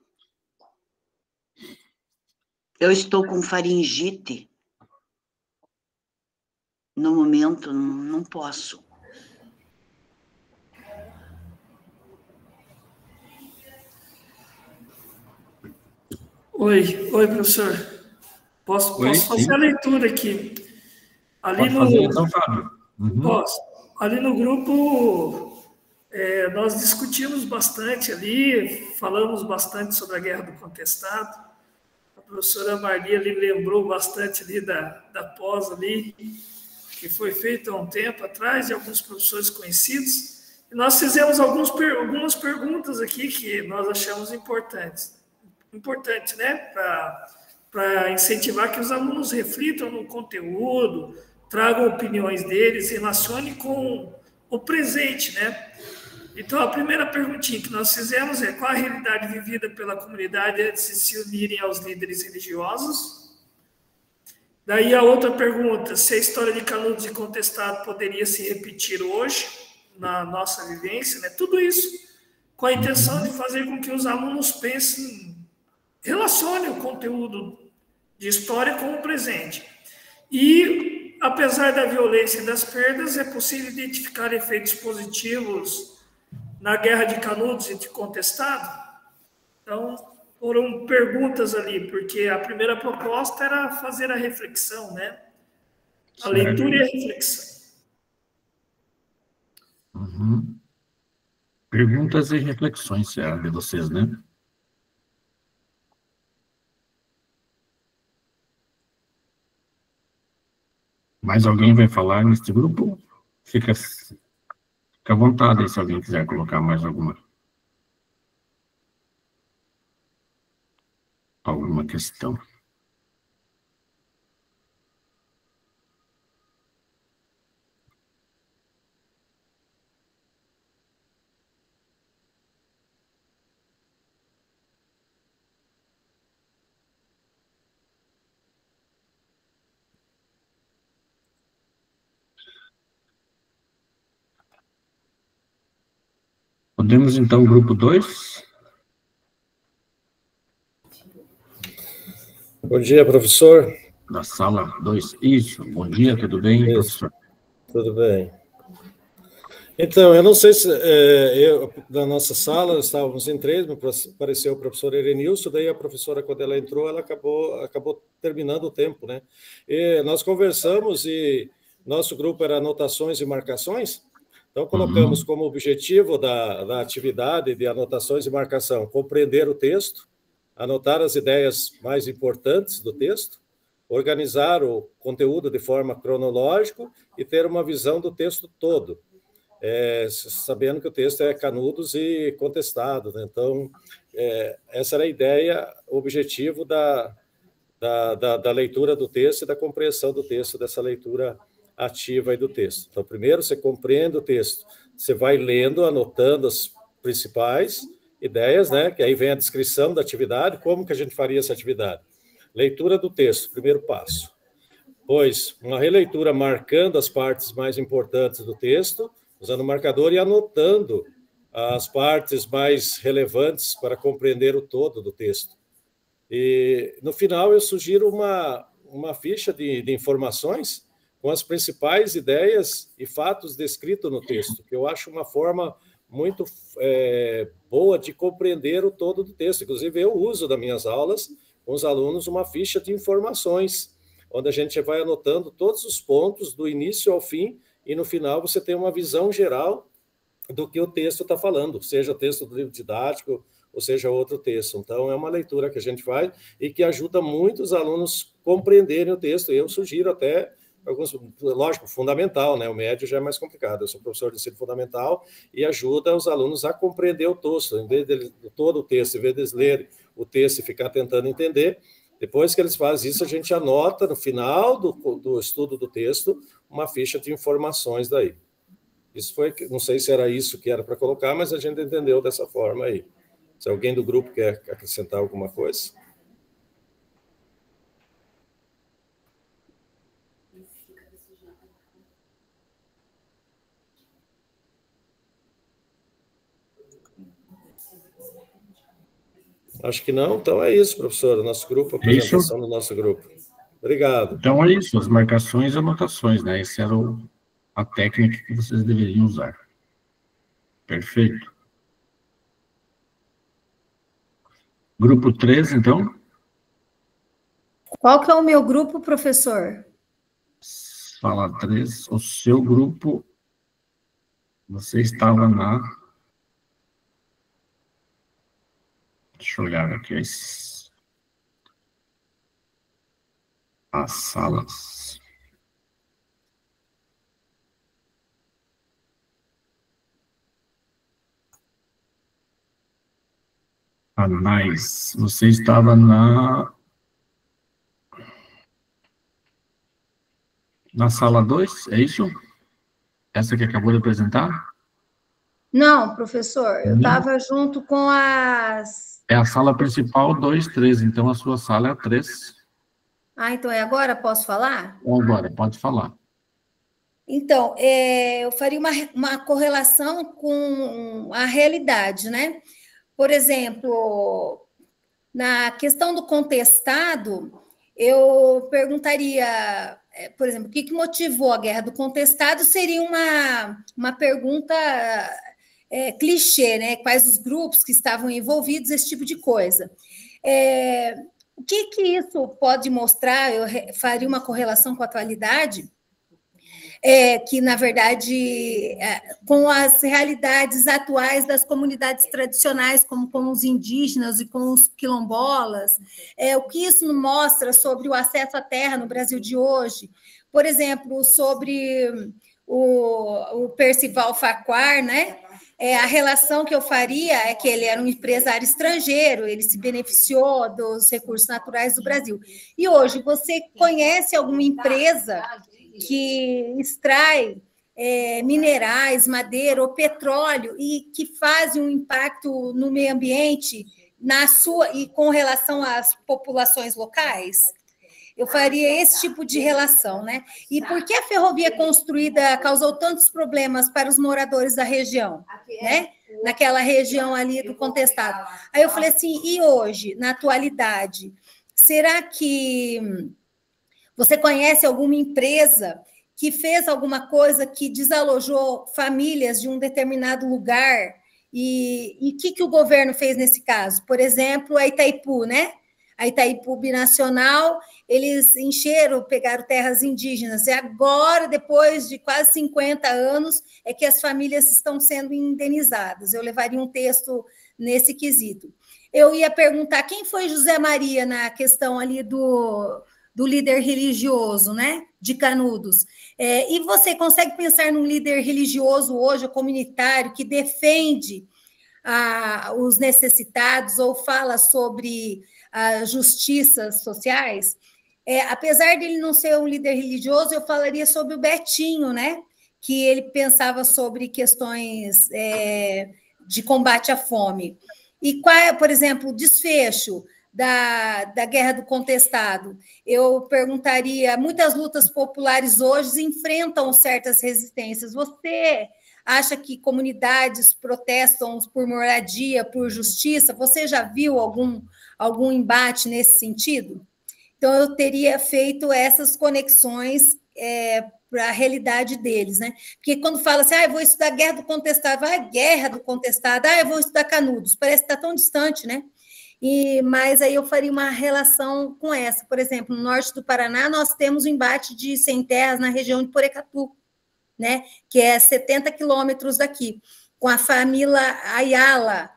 I: Eu estou com faringite. No momento, não posso.
J: Oi, professor. Posso fazer a leitura aqui. Ali
A: Pode fazer, então, Fábio.
J: Posso. Ali no grupo, nós discutimos bastante ali, falamos bastante sobre a Guerra do Contestado. A professora Marli ali lembrou bastante ali da pós ali, que foi feita há um tempo atrás, de alguns professores conhecidos. E nós fizemos algumas perguntas aqui que nós achamos importante, né? Para incentivar que os alunos reflitam no conteúdo, tragam opiniões deles, relacionem com o presente, né? Então, a primeira perguntinha que nós fizemos é: qual a realidade vivida pela comunidade antes de se unirem aos líderes religiosos? Daí a outra pergunta: se a história de Canudos e Contestado poderia se repetir hoje, na nossa vivência, né? Tudo isso com a intenção de fazer com que os alunos pensem, relacionem o conteúdo de história com o presente. E, apesar da violência e das perdas, é possível identificar efeitos positivos na Guerra de Canudos e de Contestado? Então, foram perguntas ali, porque a primeira proposta era fazer a reflexão, né? A leitura e a reflexão.
A: Perguntas e reflexões, de vocês, né? Mais alguém vai falar neste grupo? Fica à vontade aí, se alguém quiser colocar mais alguma questão. Podemos, então, grupo 2?
K: Bom dia, professor.
A: Da sala 2. Isso, bom dia, tudo bem, professor?
K: Tudo bem. Então, eu não sei se na nossa sala estávamos em 3, apareceu o professor Erenilson, daí a professora, quando ela entrou, ela acabou terminando o tempo, né? E nós conversamos e nosso grupo era anotações e marcações, então colocamos como objetivo da atividade de anotações e marcação compreender o texto, anotar as ideias mais importantes do texto, organizar o conteúdo de forma cronológica e ter uma visão do texto todo. Sabendo que o texto é Canudos e Contestado, né? Então, essa era a ideia, o objetivo da leitura do texto e da compreensão do texto, dessa leitura ativa aí do texto. Então, primeiro você compreende o texto, você vai lendo, anotando as principais ideias, né? Que aí vem a descrição da atividade, como que a gente faria essa atividade. Leitura do texto, primeiro passo. Depois, uma releitura marcando as partes mais importantes do texto, usando o marcador e anotando as partes mais relevantes para compreender o todo do texto. E, no final, eu sugiro uma ficha de informações com as principais ideias e fatos descritos no texto, que eu acho uma forma muito boa de compreender o todo do texto. Inclusive, eu uso nas minhas aulas, com os alunos, uma ficha de informações, onde a gente vai anotando todos os pontos, do início ao fim, e no final você tem uma visão geral do que o texto está falando, seja o texto do livro didático, ou seja outro texto. Então, é uma leitura que a gente faz e que ajuda muito os alunos compreenderem o texto. Eu sugiro até lógico, fundamental, né? O médio já é mais complicado. Eu sou professor de ensino fundamental e ajuda os alunos a compreender o texto, em vez de todo o texto, em vez de eles lerem o texto e ficar tentando entender. Depois que eles fazem isso, a gente anota no final do estudo do texto uma ficha de informações daí. Isso foi, não sei se era isso que era para colocar, mas a gente entendeu dessa forma aí. Se alguém do grupo quer acrescentar alguma coisa. Acho que não. Então é isso, professor. Nosso grupo, a apresentação do nosso grupo. Obrigado.
A: Então é isso, as marcações e anotações, né? Essa era a técnica que vocês deveriam usar. Perfeito. Grupo 3, então?
C: Qual que é o meu grupo, professor?
A: Sala 3, o seu grupo, você estava na... Deixa eu olhar aqui as salas. Anais, você estava na sala 2, é isso? Essa que acabou de apresentar?
C: Não, professor, eu estava junto com as...
A: É a sala principal 2, 3, então a sua sala é a 3.
C: Ah, então é agora? Posso falar?
A: Agora, pode falar.
C: Então, eu faria uma correlação com a realidade, né? Por exemplo, na questão do contestado, eu perguntaria, por exemplo, o que motivou a guerra do contestado? Seria uma pergunta clichê, né? Quais os grupos que estavam envolvidos, esse tipo de coisa. O que isso pode mostrar? Eu faria uma correlação com a atualidade, que, na verdade, com as realidades atuais das comunidades tradicionais, como com os indígenas e com os quilombolas, o que isso mostra sobre o acesso à terra no Brasil de hoje. Por exemplo, sobre o Percival Farquhar, né? A relação que eu faria é que ele era um empresário estrangeiro, ele se beneficiou dos recursos naturais do Brasil. E hoje, você conhece alguma empresa que extrai minerais, madeira ou petróleo e que faz um impacto no meio ambiente e com relação às populações locais? Eu faria esse tipo de relação, né? E por que a ferrovia construída causou tantos problemas para os moradores da região, né? Naquela região ali do contestado. Aí eu falei assim, e hoje, na atualidade, será que você conhece alguma empresa que fez alguma coisa que desalojou famílias de um determinado lugar? E o que o governo fez nesse caso? Por exemplo, a Itaipu, né? A Itaipu Binacional, eles pegaram terras indígenas, e agora, depois de quase 50 anos, é que as famílias estão sendo indenizadas. Eu levaria um texto nesse quesito. Eu ia perguntar quem foi José Maria na questão ali do líder religioso, né, de Canudos. E você consegue pensar num líder religioso hoje, comunitário, que defende os necessitados ou fala sobre as justiças sociais? Apesar de ele não ser um líder religioso, eu falaria sobre o Betinho, né, que ele pensava sobre questões de combate à fome. E qual é, por exemplo, o desfecho da guerra do contestado? Eu perguntaria, muitas lutas populares hoje enfrentam certas resistências. Você acha que comunidades protestam por moradia, por justiça? Você já viu algum embate nesse sentido? Então, eu teria feito essas conexões para a realidade deles, né? Porque quando fala assim, eu vou estudar guerra do contestado, guerra do contestado, eu vou estudar Canudos, parece que está tão distante, né? Mas aí eu faria uma relação com essa. Por exemplo, no norte do Paraná, nós temos o embate de sem terras na região de Porecatu, né? Que é 70 quilômetros daqui, com a família Ayala,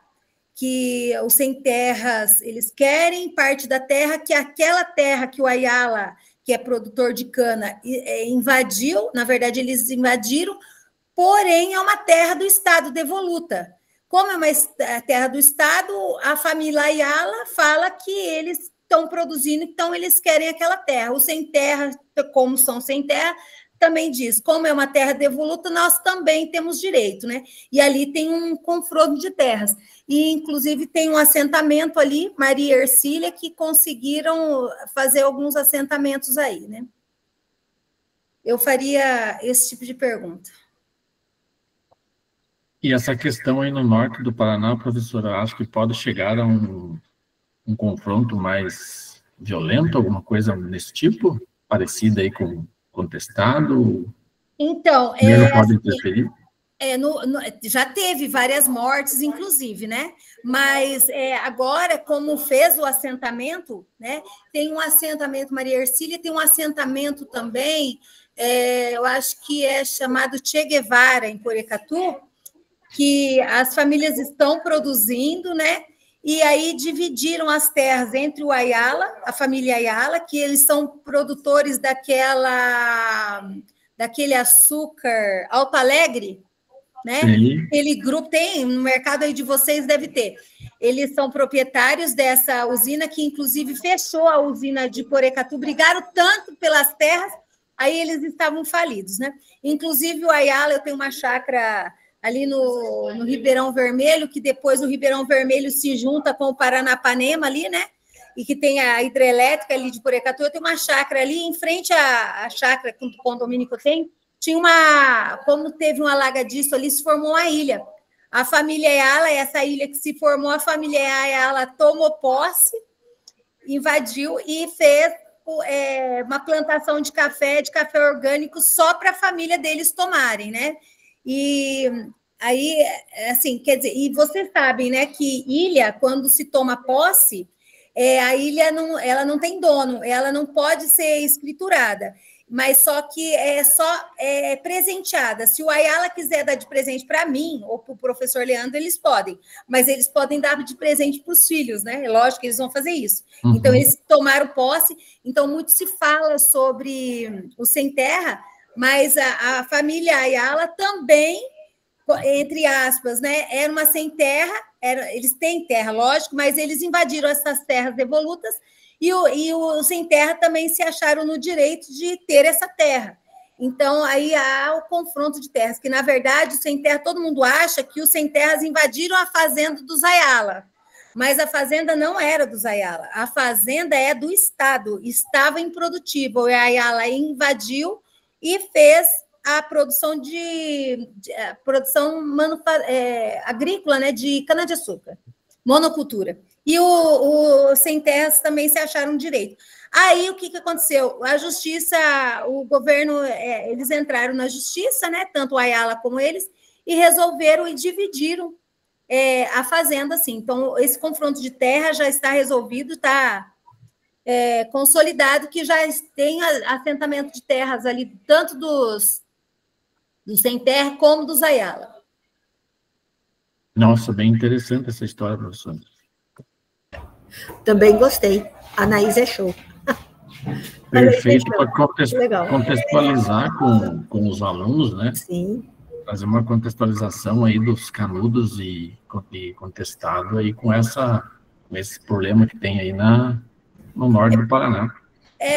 C: que os sem terras, eles querem parte da terra, que aquela terra que o Ayala que é produtor de cana, invadiu, na verdade, eles invadiram, porém é uma terra do Estado devoluta. Como é uma terra do Estado, a família Ayala fala que eles estão produzindo, então eles querem aquela terra. Os sem terra, como são sem terra, também diz, como é uma terra devoluta, nós também temos direito, né? E ali tem um confronto de terras. E, inclusive, tem um assentamento ali, Maria Ercília, que conseguiram fazer alguns assentamentos aí, né? Eu faria esse tipo de pergunta.
A: E essa questão aí no norte do Paraná, professora, acho que pode chegar a um confronto mais violento, alguma coisa nesse tipo? Parecida aí com contestado?
C: Então,
A: pode interferir?
C: Já teve várias mortes, inclusive, né? Mas agora, como fez o assentamento, né? Tem um assentamento, Maria Ercília, tem um assentamento também, eu acho que é chamado Che Guevara, em Porecatu, que as famílias estão produzindo, né? E aí dividiram as terras entre o Ayala, a família Ayala, que eles são produtores daquele açúcar Alto Alegre, né?
A: Sim.
C: Aquele grupo tem, no mercado aí de vocês deve ter. Eles são proprietários dessa usina, que inclusive fechou a usina de Porecatu, brigaram tanto pelas terras, aí eles estavam falidos, né? Inclusive o Ayala, eu tenho uma chácara ali no Ribeirão Vermelho, que depois o Ribeirão Vermelho se junta com o Paranapanema ali, né? E que tem a hidrelétrica ali de Porecatu. Eu tenho uma chácara ali, em frente à chácara que o condomínio que eu tenho, como teve um alagadiço ali, se formou uma ilha. A família Ayala, essa ilha que se formou, a família Ayala tomou posse, invadiu e fez uma plantação de café orgânico só para a família deles tomarem, né? E aí, assim, quer dizer, e vocês sabem, né, que ilha, quando se toma posse, a ilha ela não tem dono, ela não pode ser escriturada, mas só que é presenteada. Se o Ayala quiser dar de presente para mim ou para o professor Leandro, eles podem, mas eles podem dar de presente para os filhos, né? É lógico que eles vão fazer isso.
A: Uhum.
C: Então, eles tomaram posse, então muito se fala sobre o sem terra, mas a família Ayala também, entre aspas, né, era uma sem terra, eles têm terra, lógico, mas eles invadiram essas terras devolutas e o sem terra também se acharam no direito de ter essa terra. Então, aí há o confronto de terras, que, na verdade, o sem terra, todo mundo acha que os sem terras invadiram a fazenda dos Ayala, mas a fazenda não era dos Ayala, a fazenda é do Estado, estava improdutível, e a Ayala invadiu e fez a produção agrícola, né, de cana-de-açúcar, monocultura. E os sem terras também se acharam direito. Aí, o que aconteceu? A justiça, o governo, eles entraram na justiça, né, tanto o Ayala como eles, e resolveram e dividiram a fazenda, assim. Então, esse confronto de terra já está resolvido, está consolidado, que já tem assentamento de terras ali, tanto dos sem terra como dos Ayala.
A: Nossa, bem interessante essa história, professor.
L: Também gostei. A Anaís é show.
A: Perfeito para contextualizar com os alunos, né?
L: Sim.
A: Fazer uma contextualização aí dos canudos e contestado aí com esse problema que tem aí no norte do Paraná.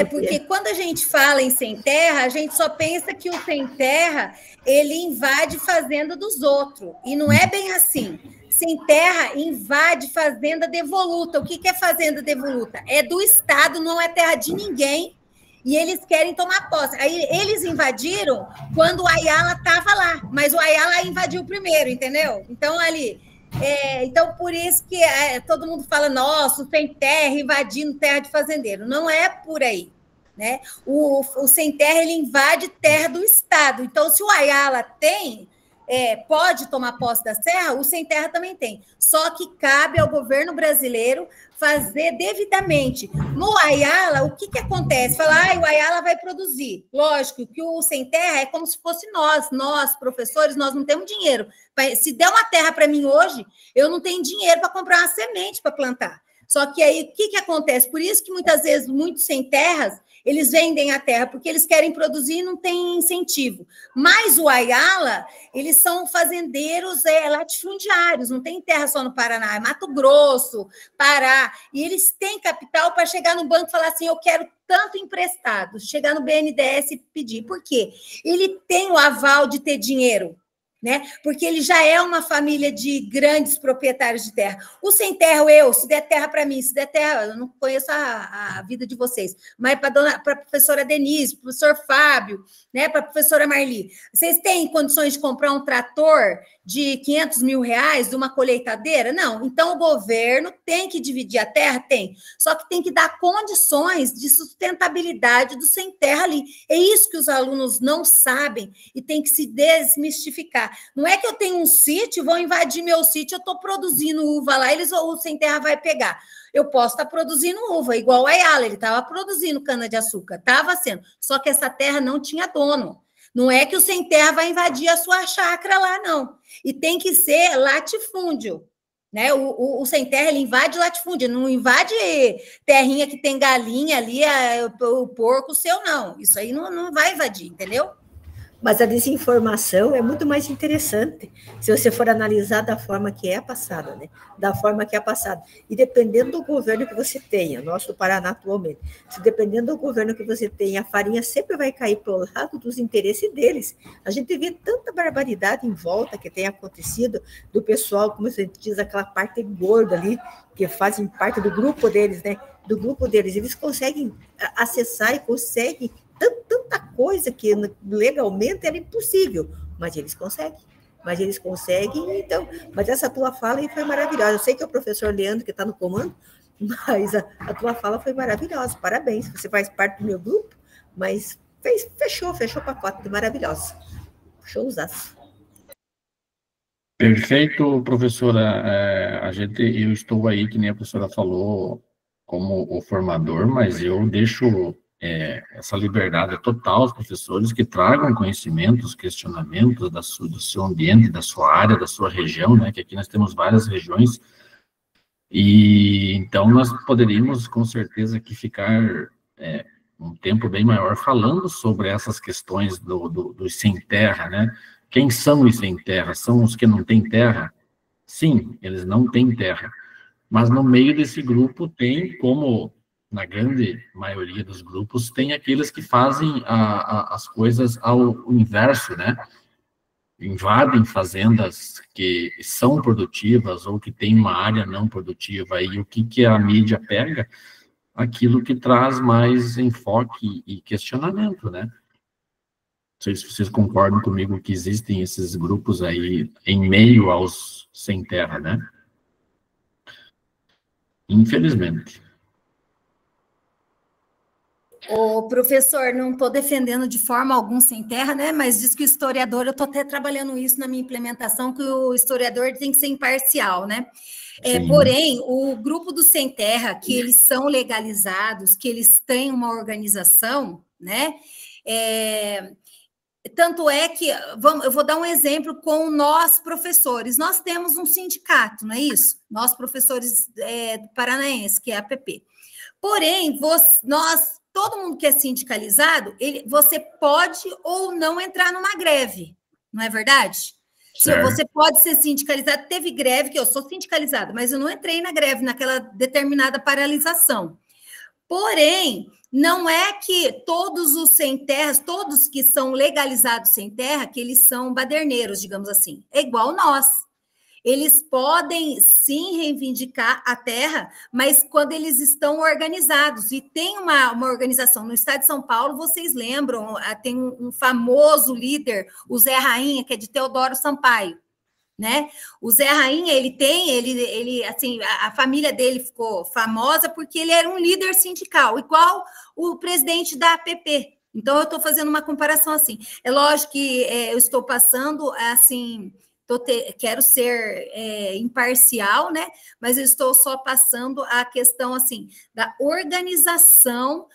C: Porque quando a gente fala em sem terra, a gente só pensa que o sem terra, ele invade fazenda dos outros, e não é bem assim. Sem terra invade fazenda devoluta. O que é fazenda devoluta? É do Estado, não é terra de ninguém, e eles querem tomar posse. Aí eles invadiram quando o Ayala estava lá, mas o Ayala invadiu primeiro, entendeu? Então, ali... então, por isso que todo mundo fala, nossa, o sem terra invadindo terra de fazendeiro. Não é por aí, né? O sem terra, ele invade terra do Estado. Então, se o Ayala pode tomar posse da terra, o sem terra também tem. Só que cabe ao governo brasileiro fazer devidamente. No Ayala, o que acontece? Fala, o Ayala vai produzir. Lógico que o sem terra é como se fosse nós, professores, nós não temos dinheiro. Se der uma terra para mim hoje, eu não tenho dinheiro para comprar uma semente para plantar. Só que aí, o que acontece? Por isso que muitas vezes, muitos sem terras, eles vendem a terra, porque eles querem produzir e não tem incentivo. Mas o Ayala, eles são fazendeiros latifundiários, não tem terra só no Paraná, é Mato Grosso, Pará, e eles têm capital para chegar no banco e falar assim, eu quero tanto emprestado, chegar no BNDES e pedir. Por quê? Ele tem o aval de ter dinheiro, né? Porque ele já é uma família de grandes proprietários de terra. O sem terra, se der terra para mim, se der terra, eu não conheço a vida de vocês, mas para a professora Denise, para o professor Fábio, né, para a professora Marli, vocês têm condições de comprar um trator de 500 mil reais, de uma colheitadeira? Não. Então, o governo tem que dividir a terra? Tem. Só que tem que dar condições de sustentabilidade do sem terra ali. É isso que os alunos não sabem e tem que se desmistificar. Não é que eu tenho um sítio, vão invadir meu sítio, eu estou produzindo uva lá, o sem terra vai pegar. Eu posso estar produzindo uva, igual o Ayala, ele estava produzindo cana-de-açúcar, estava sendo, só que essa terra não tinha dono. Não é que o sem terra vai invadir a sua chácara lá, não. E tem que ser latifúndio, né? O sem terra, ele invade latifúndio, não invade terrinha que tem galinha ali, o porco seu, não. Isso aí não vai invadir, entendeu?
L: Mas a desinformação é muito mais interessante se você for analisar da forma que é passada, né? Da forma que é passada. E dependendo do governo que você tenha, nosso Paraná atualmente, se dependendo do governo que você tenha, a farinha sempre vai cair para o lado dos interesses deles. A gente vê tanta barbaridade em volta que tem acontecido do pessoal, como a gente diz, aquela parte gorda ali, que fazem parte do grupo deles, né? Do grupo deles. Eles conseguem acessar e conseguem tanta coisa que legalmente era impossível, mas eles conseguem, então, mas essa tua fala aí foi maravilhosa. Eu sei que é o professor Leandro que está no comando, mas a tua fala foi maravilhosa, parabéns, você faz parte do meu grupo, mas fechou o pacote, maravilhoso, showzaço.
A: Perfeito, professora, eu estou aí, que nem a professora falou, como o formador, mas eu deixo essa liberdade total aos professores que tragam conhecimentos, questionamentos do seu ambiente, da sua área, da sua região, né, que aqui nós temos várias regiões, e então nós poderíamos, com certeza, aqui ficar um tempo bem maior falando sobre essas questões dos sem terra, né? Quem são os sem terra? São os que não têm terra? Sim, eles não têm terra, mas no meio desse grupo tem, como na grande maioria dos grupos, tem aqueles que fazem as coisas ao inverso, né? Invadem fazendas que são produtivas ou que têm uma área não produtiva. E o que a mídia pega? Aquilo que traz mais enfoque e questionamento, né? Não sei se vocês concordam comigo que existem esses grupos aí em meio aos sem terra, né? Infelizmente.
C: O professor, não estou defendendo de forma alguma sem terra, né? Mas diz que o historiador, eu estou até trabalhando isso na minha implementação, que o historiador tem que ser imparcial, né? Porém, o grupo do sem terra, que eles são legalizados, que eles têm uma organização, né? Tanto é que, eu vou dar um exemplo com nós, professores. Nós temos um sindicato, não é isso? Nós, professores paranaenses, que é a APP. Porém, todo mundo que é sindicalizado, você pode ou não entrar numa greve, não é verdade? Certo. Você pode ser sindicalizado, teve greve, que eu sou sindicalizada, mas eu não entrei na greve, naquela determinada paralisação. Porém, não é que todos os sem terras, todos que são legalizados sem terra, que eles são baderneiros, digamos assim. É igual nós. Eles podem, sim, reivindicar a terra, mas quando eles estão organizados. E tem uma organização no estado de São Paulo, vocês lembram, tem um famoso líder, o Zé Rainha, que é de Teodoro Sampaio, né? O Zé Rainha, ele assim, a família dele ficou famosa porque ele era um líder sindical, igual o presidente da APP. Então, eu estou fazendo uma comparação assim. É lógico que eu estou passando, assim... quero ser imparcial, né? Mas eu estou só passando a questão assim da organização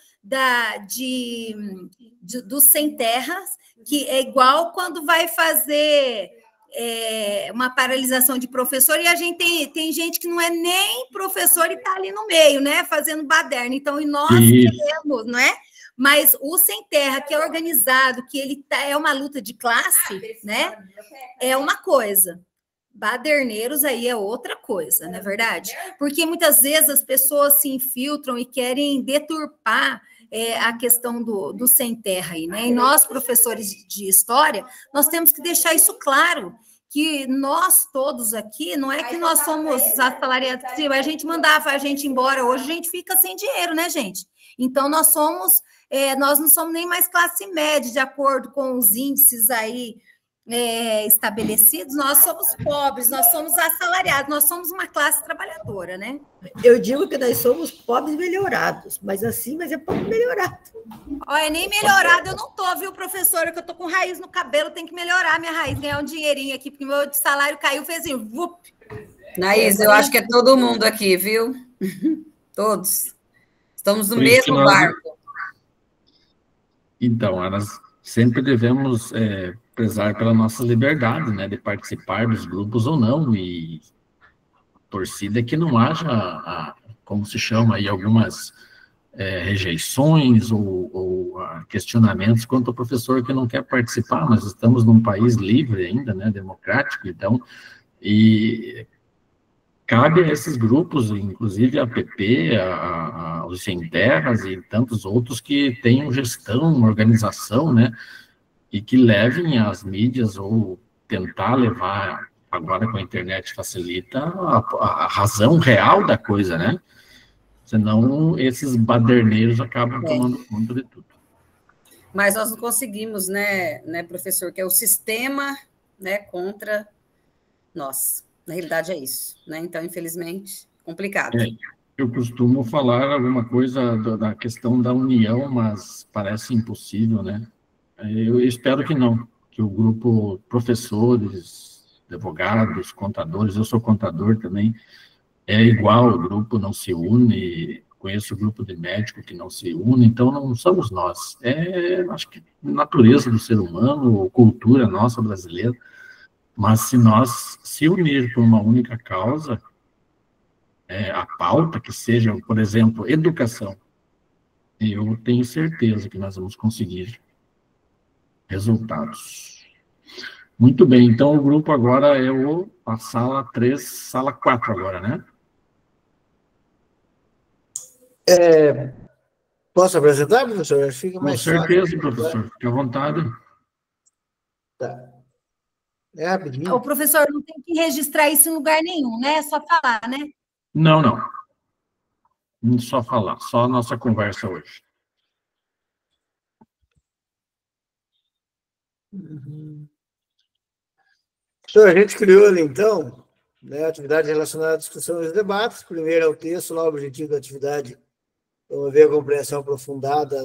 C: dos sem terras, que é igual quando vai fazer uma paralisação de professor, e a gente tem gente que não é nem professor e está ali no meio, né, fazendo baderna. Então, e nós queremos, não é? Mas o Sem Terra, que é organizado, que ele é uma luta de classe, né, é uma coisa. Baderneiros aí é outra coisa, não é verdade? Porque muitas vezes as pessoas se infiltram e querem deturpar a questão do sem terra aí, né? E nós, professores de história, nós temos que deixar isso claro, que nós todos aqui, não é que nós somos assalariados, a gente mandava a gente embora, hoje a gente fica sem dinheiro, né, gente? Então, nós não somos nem mais classe média, de acordo com os índices aí estabelecidos, nós somos pobres, nós somos assalariados, nós somos uma classe trabalhadora, né?
L: Eu digo que nós somos pobres melhorados, mas é pobre melhorado.
C: Olha, nem melhorado eu não tô, viu, professora, que eu tô com raiz no cabelo, tem que melhorar minha raiz, ganhar um dinheirinho aqui, porque meu salário caiu, fez assim, vup.
M: Naís, eu acho que é todo mundo aqui, viu? Todos. Estamos no mesmo barco.
A: Então, elas sempre devemos prezar pela nossa liberdade, né, de participar dos grupos ou não, e torcida que não haja, como se chama aí, algumas rejeições ou questionamentos quanto ao professor que não quer participar. Nós estamos num país livre ainda, né, democrático, então, e cabe a esses grupos, inclusive a PP, os Sem Terras e tantos outros que tenham gestão, organização, né, e que levem as mídias ou tentar levar, agora com a internet facilita, a razão real da coisa, né? Senão esses baderneiros acabam tomando conta de tudo.
M: Mas nós não conseguimos, né, professor, que é o sistema, né, contra nós. Na realidade é isso, né? Então, infelizmente, complicado.
A: Eu costumo falar alguma coisa da questão da união, mas parece impossível, né? Eu espero que não, que o grupo professores, advogados, contadores, eu sou contador também, é igual, o grupo não se une, conheço o grupo de médico que não se une, então não somos nós. Acho que natureza do ser humano, cultura nossa brasileira, mas se nós se unir por uma única causa, a pauta que seja, por exemplo, educação, eu tenho certeza que nós vamos conseguir resultados. Muito bem, então o grupo agora é a sala 3, sala 4 agora, né?
G: Posso apresentar, professor? Fica mais
A: com certeza, fácil, professor, fique à vontade.
G: Tá. É rapidinho.
C: O professor não tem que registrar isso em lugar nenhum, né? É só falar, né?
A: Não. Só falar, só a nossa conversa hoje.
G: Então, a gente criou ali, então, né, atividade relacionada à discussão e debates. Primeiro é o texto, lá o objetivo da atividade, promover a compreensão aprofundada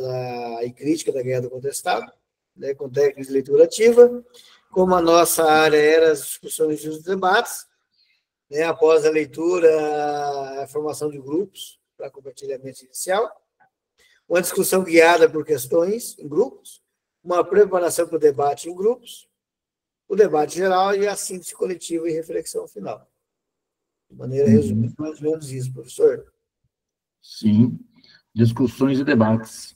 G: e crítica da Guerra do Contestado, né, com técnicas de leitura ativa. Como a nossa área era as discussões e os debates, né, após a leitura, a formação de grupos para compartilhamento inicial, uma discussão guiada por questões em grupos, uma preparação para o debate em grupos, o debate geral e a síntese coletiva e reflexão final. De maneira resumida, mais ou menos isso, professor.
A: Sim, discussões e debates.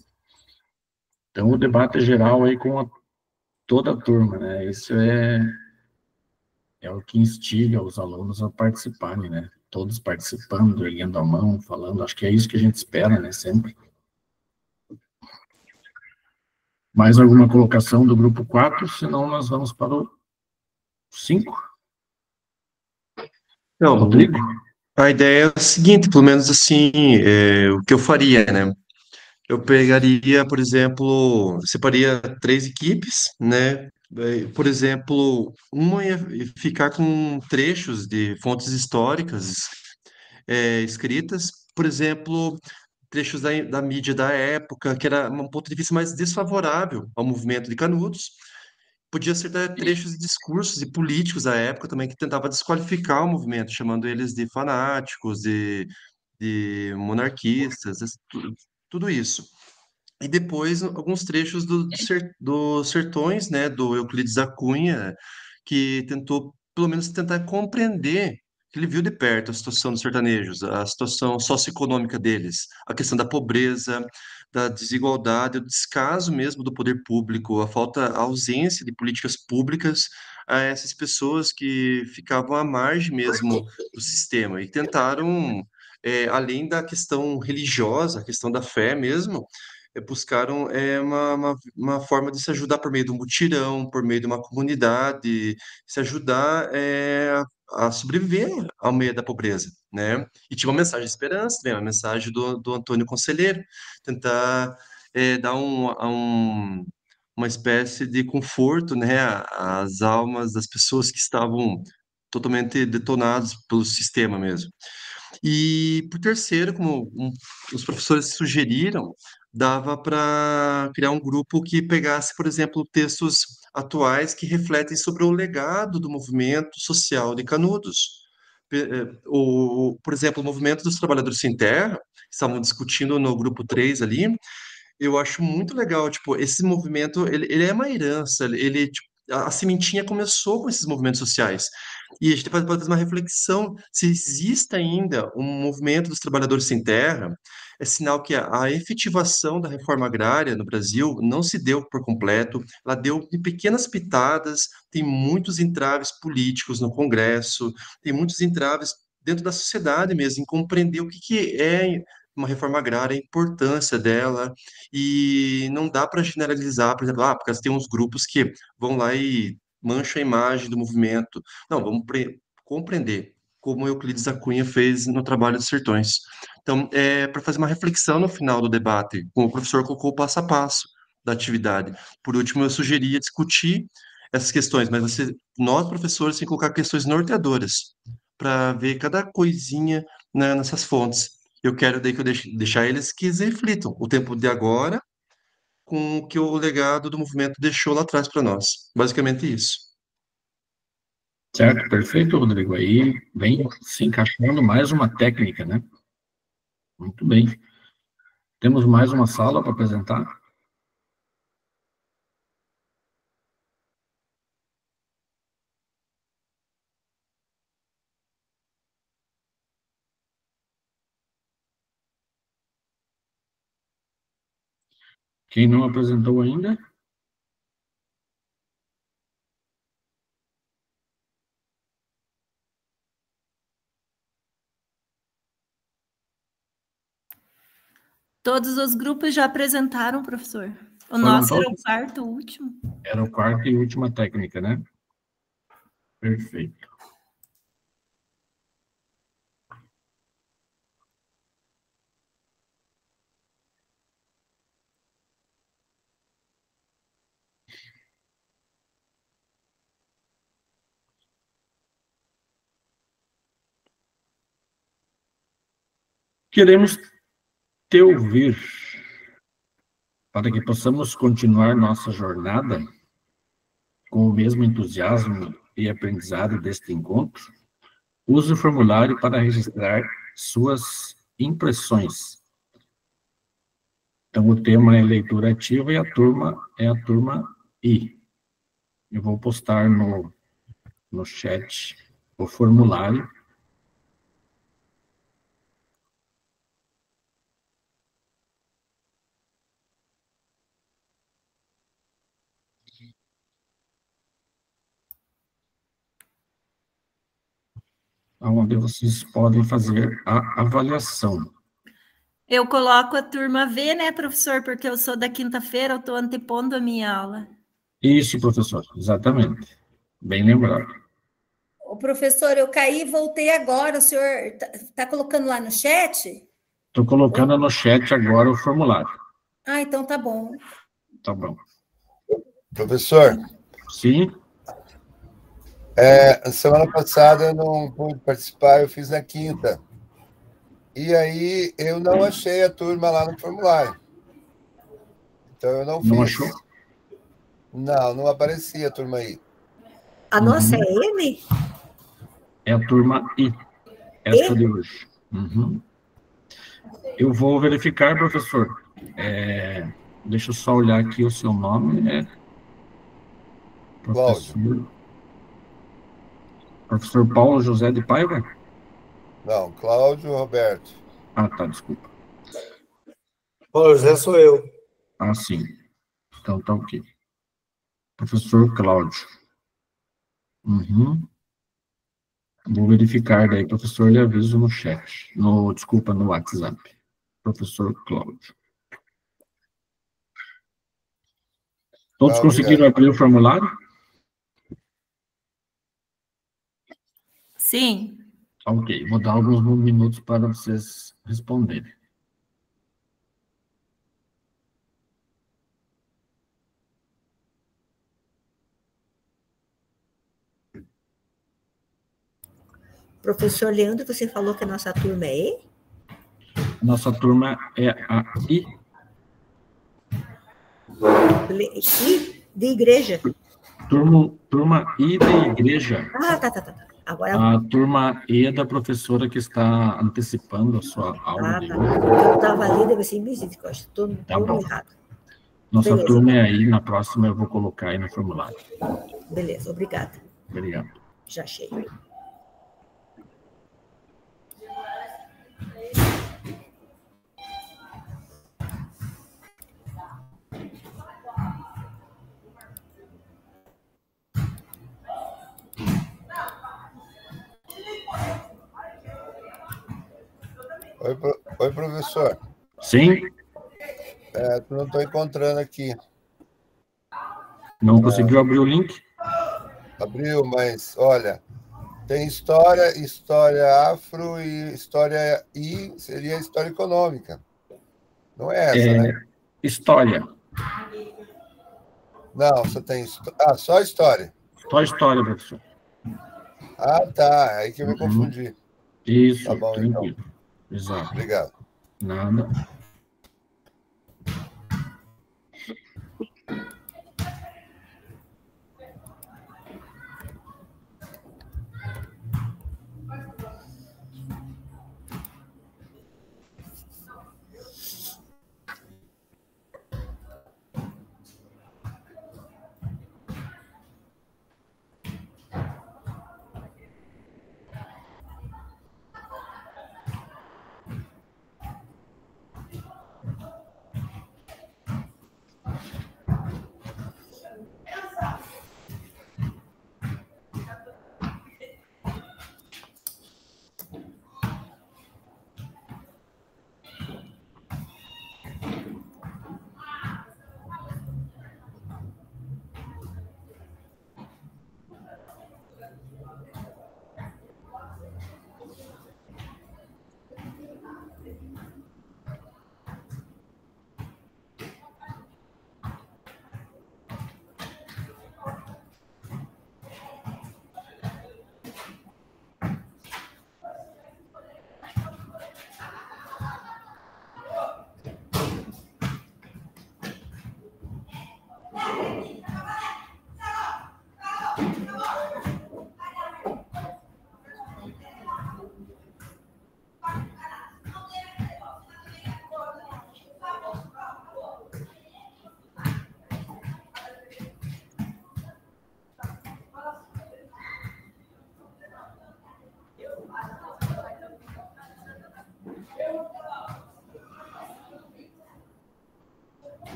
A: Então, o debate geral aí com toda a turma, né? Isso é o que instiga os alunos a participarem, né? Todos participando, erguendo a mão, falando. Acho que é isso que a gente espera, né? Sempre. Mais alguma colocação do grupo 4? Senão nós vamos para o 5.
N: Não, Rodrigo, a ideia é a seguinte, pelo menos assim, o que eu faria, né? Eu pegaria, por exemplo, separaria 3 equipes, né? Por exemplo, uma ia ficar com trechos de fontes históricas escritas, por exemplo, trechos da mídia da época, que era um ponto de vista mais desfavorável ao movimento de Canudos. Podia ser trechos de discursos e políticos da época também, que tentava desqualificar o movimento, chamando eles de fanáticos, de monarquistas, tudo isso. E depois alguns trechos dos Sertões, né, do Euclides da Cunha, que tentou, pelo menos, tentar compreender, que ele viu de perto a situação dos sertanejos, a situação socioeconômica deles, a questão da pobreza, da desigualdade, o descaso mesmo do poder público, a ausência de políticas públicas a essas pessoas que ficavam à margem mesmo do sistema e tentaram, além da questão religiosa, a questão da fé mesmo, buscaram uma forma de se ajudar por meio de um mutirão, por meio de uma comunidade, se ajudar a sobreviver ao meio da pobreza, né? E tinha uma mensagem de esperança, né? Uma mensagem do Antônio Conselheiro, tentar dar uma espécie de conforto, né, às almas das pessoas que estavam totalmente detonadas pelo sistema mesmo. E, por terceiro, como os professores sugeriram, dava para criar um grupo que pegasse, por exemplo, textos atuais que refletem sobre o legado do movimento social de Canudos. Por exemplo, o movimento dos trabalhadores sem terra, que estavam discutindo no grupo 3 ali, eu acho muito legal, tipo, esse movimento, ele é uma herança, tipo, a sementinha começou com esses movimentos sociais. E a gente pode fazer uma reflexão, se existe ainda um movimento dos trabalhadores sem terra, é sinal que a efetivação da reforma agrária no Brasil não se deu por completo, ela deu de pequenas pitadas, tem muitos entraves políticos no Congresso, tem muitos entraves dentro da sociedade mesmo, em compreender o que é uma reforma agrária, a importância dela, e não dá para generalizar, por exemplo, porque tem uns grupos que vão lá e mancham a imagem do movimento. Não, vamos compreender, como Euclides da Cunha fez no Trabalho dos Sertões. Então, para fazer uma reflexão no final do debate, como o professor colocou o passo a passo da atividade. Por último, eu sugeria discutir essas questões, mas nós, professores, temos que colocar questões norteadoras, para ver cada coisinha, né, nessas fontes. Eu quero daí que eu deixar eles que reflitam o tempo de agora com o que o legado do movimento deixou lá atrás para nós. Basicamente isso.
A: Certo, perfeito, Rodrigo. Aí vem se encaixando mais uma técnica, né? Muito bem. Temos mais uma sala para apresentar? Quem não apresentou ainda?
B: Todos os grupos já apresentaram, professor. O nosso era o quarto, o último.
A: Era o quarto e última técnica, né? Perfeito. Queremos te ouvir para que possamos continuar nossa jornada com o mesmo entusiasmo e aprendizado deste encontro. Use o formulário para registrar suas impressões. Então, o tema é leitura ativa e a turma é a turma I. Eu vou postar no chat o formulário. Onde vocês podem fazer a avaliação.
B: Eu coloco a turma V, né, professor? Porque eu sou da quinta-feira, eu estou antepondo a minha aula.
A: Isso, professor, exatamente. Bem lembrado.
C: Ô, professor, eu caí e voltei agora. O senhor está colocando lá no chat?
A: Estou colocando no chat agora o formulário.
C: Ah, então tá bom.
A: Tá bom.
F: Professor?
A: Sim?
F: Semana passada eu não pude participar, eu fiz na quinta. E aí eu não achei a turma lá no formulário. Então eu não fiz.
A: Não achou?
F: Não aparecia a turma aí.
L: A nossa é M?
A: É a turma I. Essa de hoje. Uhum. Eu vou verificar, professor. Deixa eu só olhar aqui o seu nome. Professor Professor Paulo José de Paiva?
F: Não, Cláudio Roberto.
A: Ah, tá, desculpa.
G: Paulo José sou eu.
A: Ah, sim. Então tá ok. Professor Cláudio. Uhum. Vou verificar daí, professor, lhe aviso no chat. Desculpa, no WhatsApp. Professor Cláudio. Todos conseguiram abrir o formulário?
B: Sim.
A: Ok, vou dar alguns minutos para vocês responderem.
L: Professor Leandro, você falou que a nossa turma é E?
A: Nossa turma é a I.
L: I de igreja.
A: Turma I de igreja.
L: Ah, tá. Agora...
A: A turma E é da professora que está antecipando a sua aula de hoje.
L: Eu estava ali, deve ser misericórdia. Estou errado.
A: Nossa
L: Beleza.
A: turma é aí, na próxima eu vou colocar aí no formulário.
L: Beleza, obrigada.
A: Obrigado.
L: Já achei.
F: Oi, professor.
A: Sim?
F: Não estou encontrando aqui.
A: Não conseguiu abrir o link?
F: Abriu, mas, olha, tem história afro e história I, seria história econômica. Não é essa, né?
A: História.
F: Não, você tem... só história.
A: Só história, professor.
F: Ah, tá. Aí que eu me confundi.
A: Isso,
F: tá bom,
A: tranquilo.
F: Então.
A: Exato.
F: Obrigado.
A: Nada.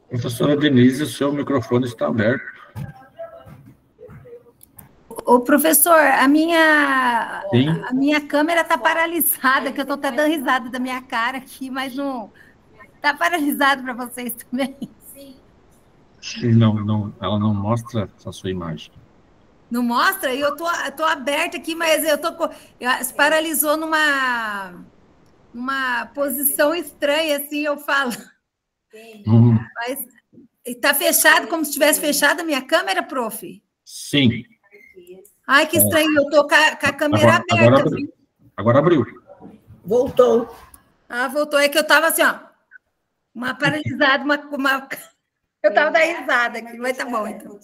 A: Professora Denise, o seu microfone está aberto.
C: Ô, professor, a minha câmera está paralisada, que eu estou até dando risada da minha cara aqui, mas não... Está paralisado para vocês também?
A: Sim. Não, ela não mostra a sua imagem.
C: Não mostra? Eu tô aberta aqui, mas se paralisou numa posição estranha, assim, eu falo. Mas está fechado, como se tivesse fechado a minha câmera, prof?
A: Sim.
C: Ai, que estranho, eu estou com a câmera aberta.
A: Agora abriu.
L: Voltou.
C: Ah, voltou. É que eu estava assim, ó. Uma paralisada, Eu estava dando risada aqui, mas tá bom, então.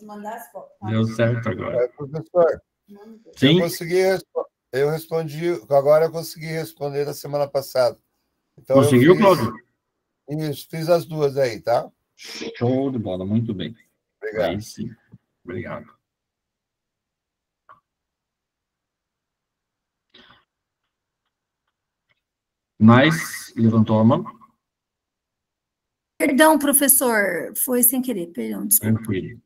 A: Deu certo agora.
F: Professor,
A: Sim?
F: eu respondi, agora eu consegui responder da semana passada. Então,
A: Conseguiu, Cláudio?
F: Isso, fiz as duas aí, tá?
A: Show de bola, muito bem.
F: Obrigado.
A: Aí sim, obrigado. Mais, levantou a mão?
C: Perdão, professor, foi sem querer, perdão, desculpa.
A: Tranquilo.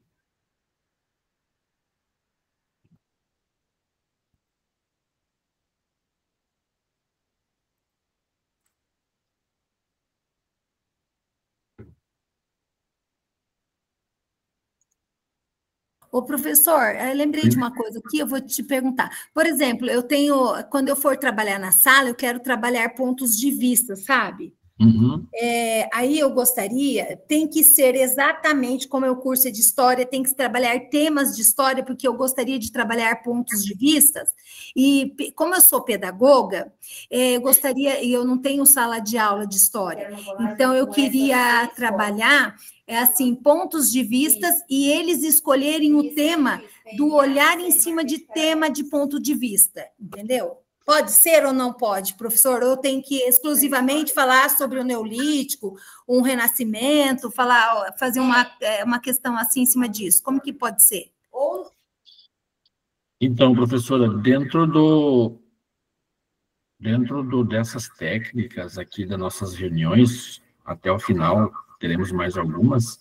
C: Ô, professor, eu lembrei de uma coisa aqui, eu vou te perguntar. Por exemplo, quando eu for trabalhar na sala, eu quero trabalhar pontos de vista, sabe?
A: Uhum.
C: Aí eu gostaria, tem que ser exatamente como é o curso de história, tem que se trabalhar temas de história, porque eu gostaria de trabalhar pontos de vista, e como eu sou pedagoga, eu gostaria, e eu não tenho sala de aula de história, então eu queria trabalhar, assim, pontos de vistas, e eles escolherem o tema do olhar em cima de tema de ponto de vista, entendeu? Pode ser ou não pode, professor? Eu tenho que exclusivamente falar sobre o Neolítico, um renascimento, fazer uma questão assim em cima disso. Como que pode ser?
A: Então, professora, dentro dessas técnicas aqui das nossas reuniões, até o final, teremos mais algumas.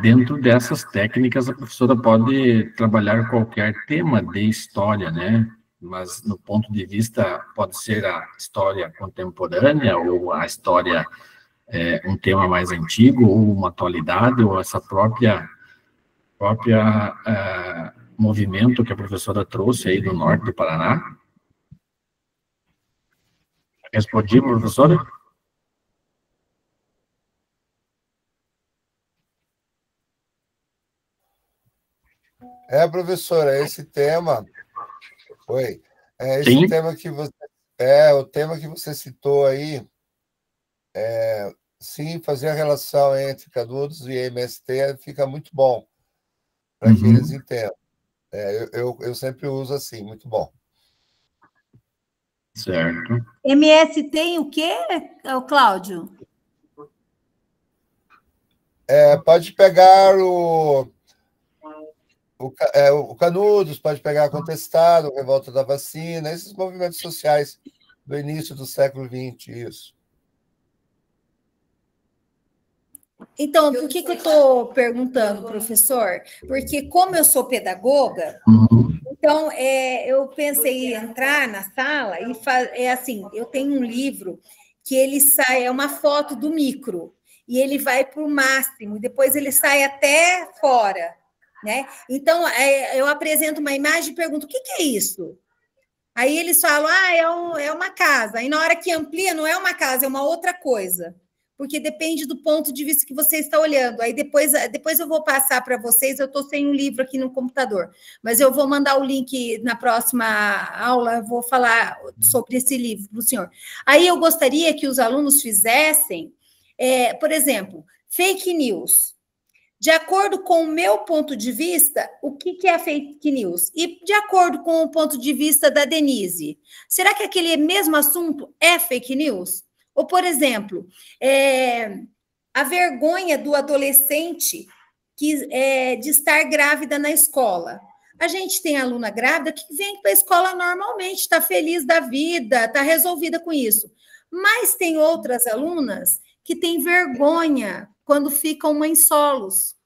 A: Dentro dessas técnicas, a professora pode trabalhar qualquer tema de história, né? Mas, no ponto de vista, pode ser a história contemporânea, ou a história, um tema mais antigo, ou uma atualidade, ou essa própria movimento que a professora trouxe aí do norte do Paraná. Respondi, professora?
F: Professora, esse tema... Oi.
A: Sim.
F: O tema que você citou aí, sim, fazer a relação entre Canudos e MST fica muito bom, para que eles entendam. Eu sempre uso assim, muito bom.
A: Certo.
C: MS tem o quê, Cláudio?
F: Pode pegar o Canudos, pode pegar Contestado, a Revolta da Vacina, esses movimentos sociais do início do século XX, isso.
C: Então, por que eu estou perguntando, professor? Porque como eu sou pedagoga, então eu pensei em entrar na sala e assim, eu tenho um livro que ele sai, é uma foto do micro, e ele vai para o máximo, e depois ele sai até fora. Né? Então, eu apresento uma imagem e pergunto, o que é isso? Aí eles falam, é uma casa. Aí, na hora que amplia, não é uma casa, é uma outra coisa. Porque depende do ponto de vista que você está olhando. Aí, depois eu vou passar para vocês, eu estou sem um livro aqui no computador, mas eu vou mandar o link na próxima aula, eu vou falar sobre esse livro para o senhor. Aí, eu gostaria que os alunos fizessem, por exemplo, fake news. De acordo com o meu ponto de vista, o que é fake news? E de acordo com o ponto de vista da Denise, será que aquele mesmo assunto é fake news? Ou, por exemplo, a vergonha do adolescente de estar grávida na escola. A gente tem aluna grávida que vem para a escola normalmente, está feliz da vida, está resolvida com isso. Mas tem outras alunas que têm vergonha quando ficam mães solos,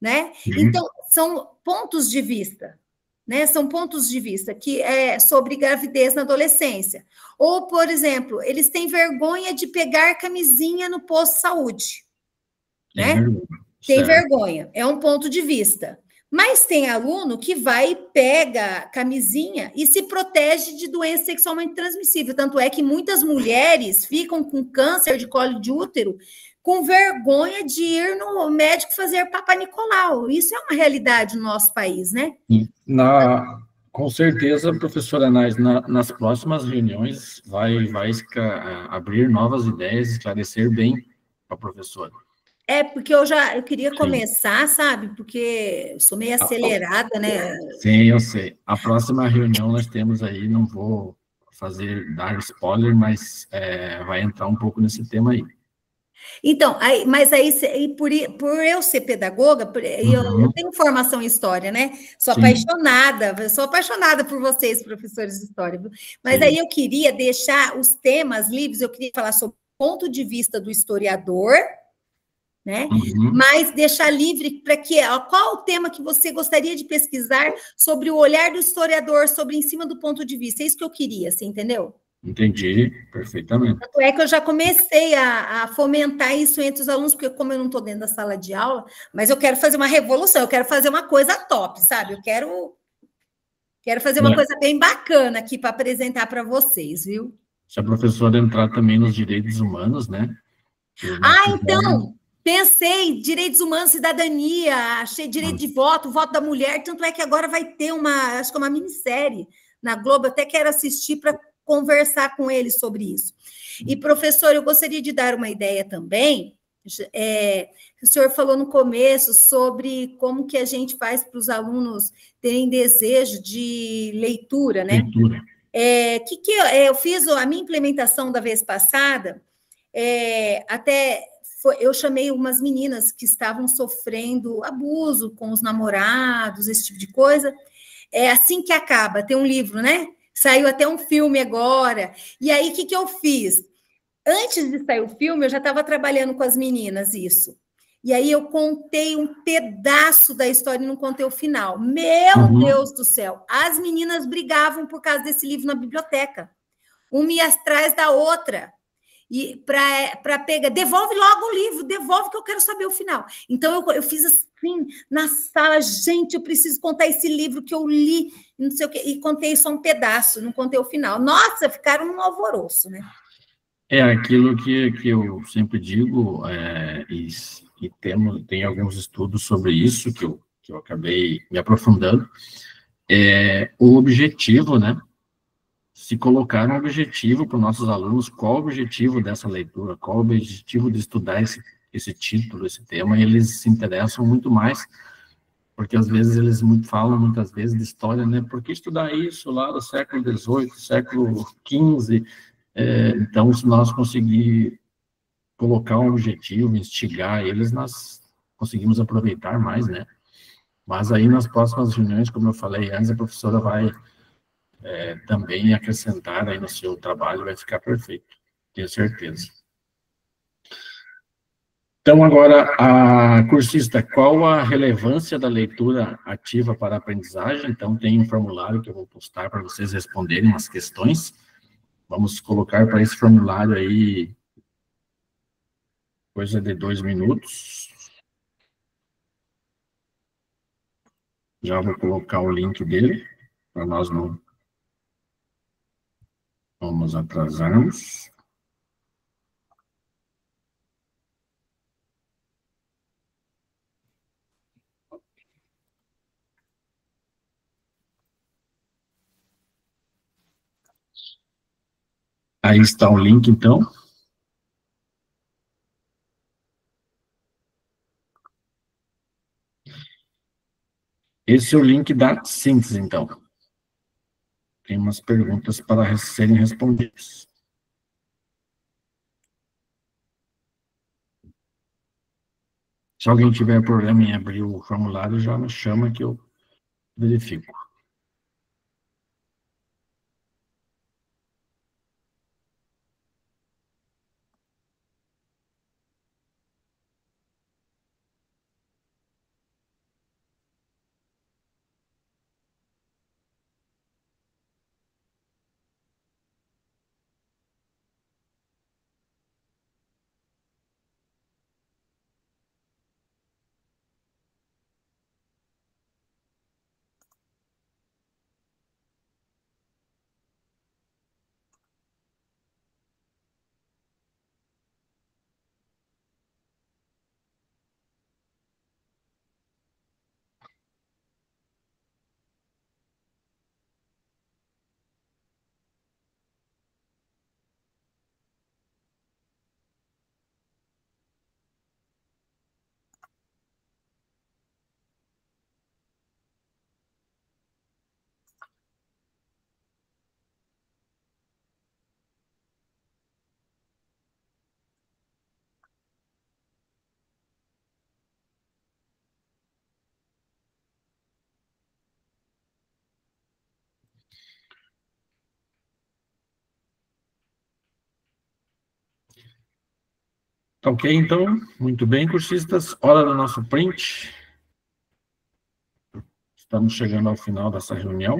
C: né? Então, são pontos de vista, né? São pontos de vista que é sobre gravidez na adolescência. Ou, por exemplo, eles têm vergonha de pegar camisinha no posto de saúde, né? Tem vergonha, é um ponto de vista. Mas tem aluno que vai, pega camisinha e se protege de doença sexualmente transmissível. Tanto é que muitas mulheres ficam com câncer de colo de útero com vergonha de ir no médico fazer Papa Nicolau. Isso é uma realidade no nosso país, né?
A: Com certeza, professora Nais, nas próximas reuniões vai abrir novas ideias, esclarecer bem a professora.
C: Porque eu queria começar, sabe? Porque eu sou meio acelerada, né?
A: Sim, eu sei. A próxima reunião nós temos aí, não vou dar spoiler, mas vai entrar um pouco nesse tema aí.
C: Então, mas aí, por eu ser pedagoga, eu tenho formação em história, né? Sou apaixonada por vocês, professores de história. Mas aí eu queria deixar os temas livres, eu queria falar sobre o ponto de vista do historiador, né? Mas deixar livre para que qual o tema que você gostaria de pesquisar sobre o olhar do historiador, sobre em cima do ponto de vista. É isso que eu queria, você entendeu?
A: Entendi, perfeitamente.
C: Tanto é que eu já comecei a fomentar isso entre os alunos, porque como eu não estou dentro da sala de aula, mas eu quero fazer uma revolução, eu quero fazer uma coisa top, sabe? Eu quero fazer uma coisa bem bacana aqui para apresentar para vocês, viu?
A: Se a professora entrar também nos direitos humanos, né?
C: Então, pensei, direitos humanos, cidadania, achei direito de voto, voto da mulher, tanto é que agora vai ter acho que uma minissérie na Globo, eu até quero assistir para conversar com eles sobre isso. E, professor, eu gostaria de dar uma ideia também, o senhor falou no começo sobre como que a gente faz para os alunos terem desejo de leitura, né?
A: Leitura.
C: Eu fiz a minha implementação da vez passada, eu chamei umas meninas que estavam sofrendo abuso com os namorados, esse tipo de coisa. É assim que acaba, tem um livro, né? Saiu até um filme agora. E aí, o que eu fiz? Antes de sair o filme, eu já estava trabalhando com as meninas isso. E aí eu contei um pedaço da história e não contei o final. Meu Deus do céu! As meninas brigavam por causa desse livro na biblioteca. Uma ia atrás da outra. E para pegar, devolve logo o livro, devolve que eu quero saber o final. Então, eu fiz assim, na sala, gente, eu preciso contar esse livro que eu li, não sei o quê, e contei só um pedaço, não contei o final. Nossa, ficaram um alvoroço, né?
A: É aquilo que eu sempre digo, e tem alguns estudos sobre isso, que eu acabei me aprofundando, o objetivo, né? Se colocar um objetivo para os nossos alunos, qual o objetivo dessa leitura, qual o objetivo de estudar esse título, esse tema, e eles se interessam muito mais, porque às vezes eles falam muitas vezes de história, né? Por que estudar isso lá do século XVIII, século XV? Então, se nós conseguir colocar um objetivo, instigar eles, nós conseguimos aproveitar mais, né? Mas aí, nas próximas reuniões, como eu falei antes, a professora vai também acrescentar aí no seu trabalho, vai ficar perfeito, tenho certeza. Então, agora, a cursista, qual a relevância da leitura ativa para a aprendizagem? Então, tem um formulário que eu vou postar para vocês responderem umas questões. Vamos colocar para esse formulário aí coisa de 2 minutos. Já vou colocar o link dele, para nós não nos atrasarmos. Aí está o link, então. Esse é o link da síntese, então. Tem umas perguntas para serem respondidas. Se alguém tiver problema em abrir o formulário, já me chama que eu verifico. Tá ok, então? Muito bem, cursistas. Hora do nosso print. Estamos chegando ao final dessa reunião.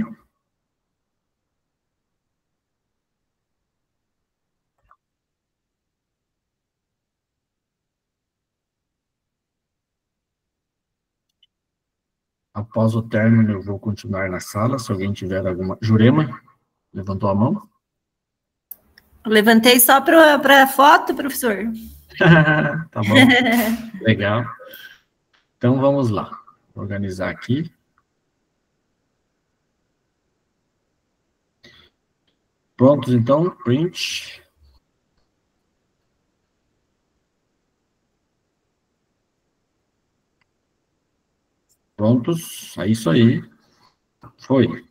A: Após o término, eu vou continuar na sala. Se alguém tiver alguma... Jurema, levantou a mão?
B: Levantei só para a foto, professor.
A: Tá bom, legal. Então, vamos lá. Vou organizar aqui. Prontos, então, print. Prontos, é isso aí. Foi.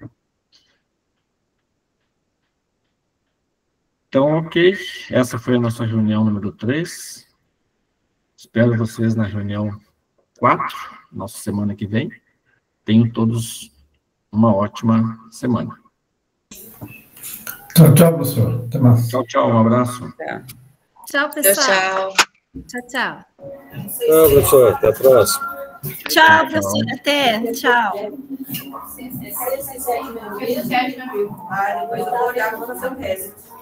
A: Então, ok. Essa foi a nossa reunião número 3. Espero vocês na reunião 4, nossa semana que vem. Tenham todos uma ótima semana.
O: Tchau, tchau, professor. Até mais.
A: Tchau, tchau. Um abraço.
B: Tchau, pessoal.
E: Tchau.
B: Tchau.
K: Tchau, professor. Até a próxima.
B: Tchau, professor. Até. Tchau.
H: Depois eu vou olhar quando você o resto.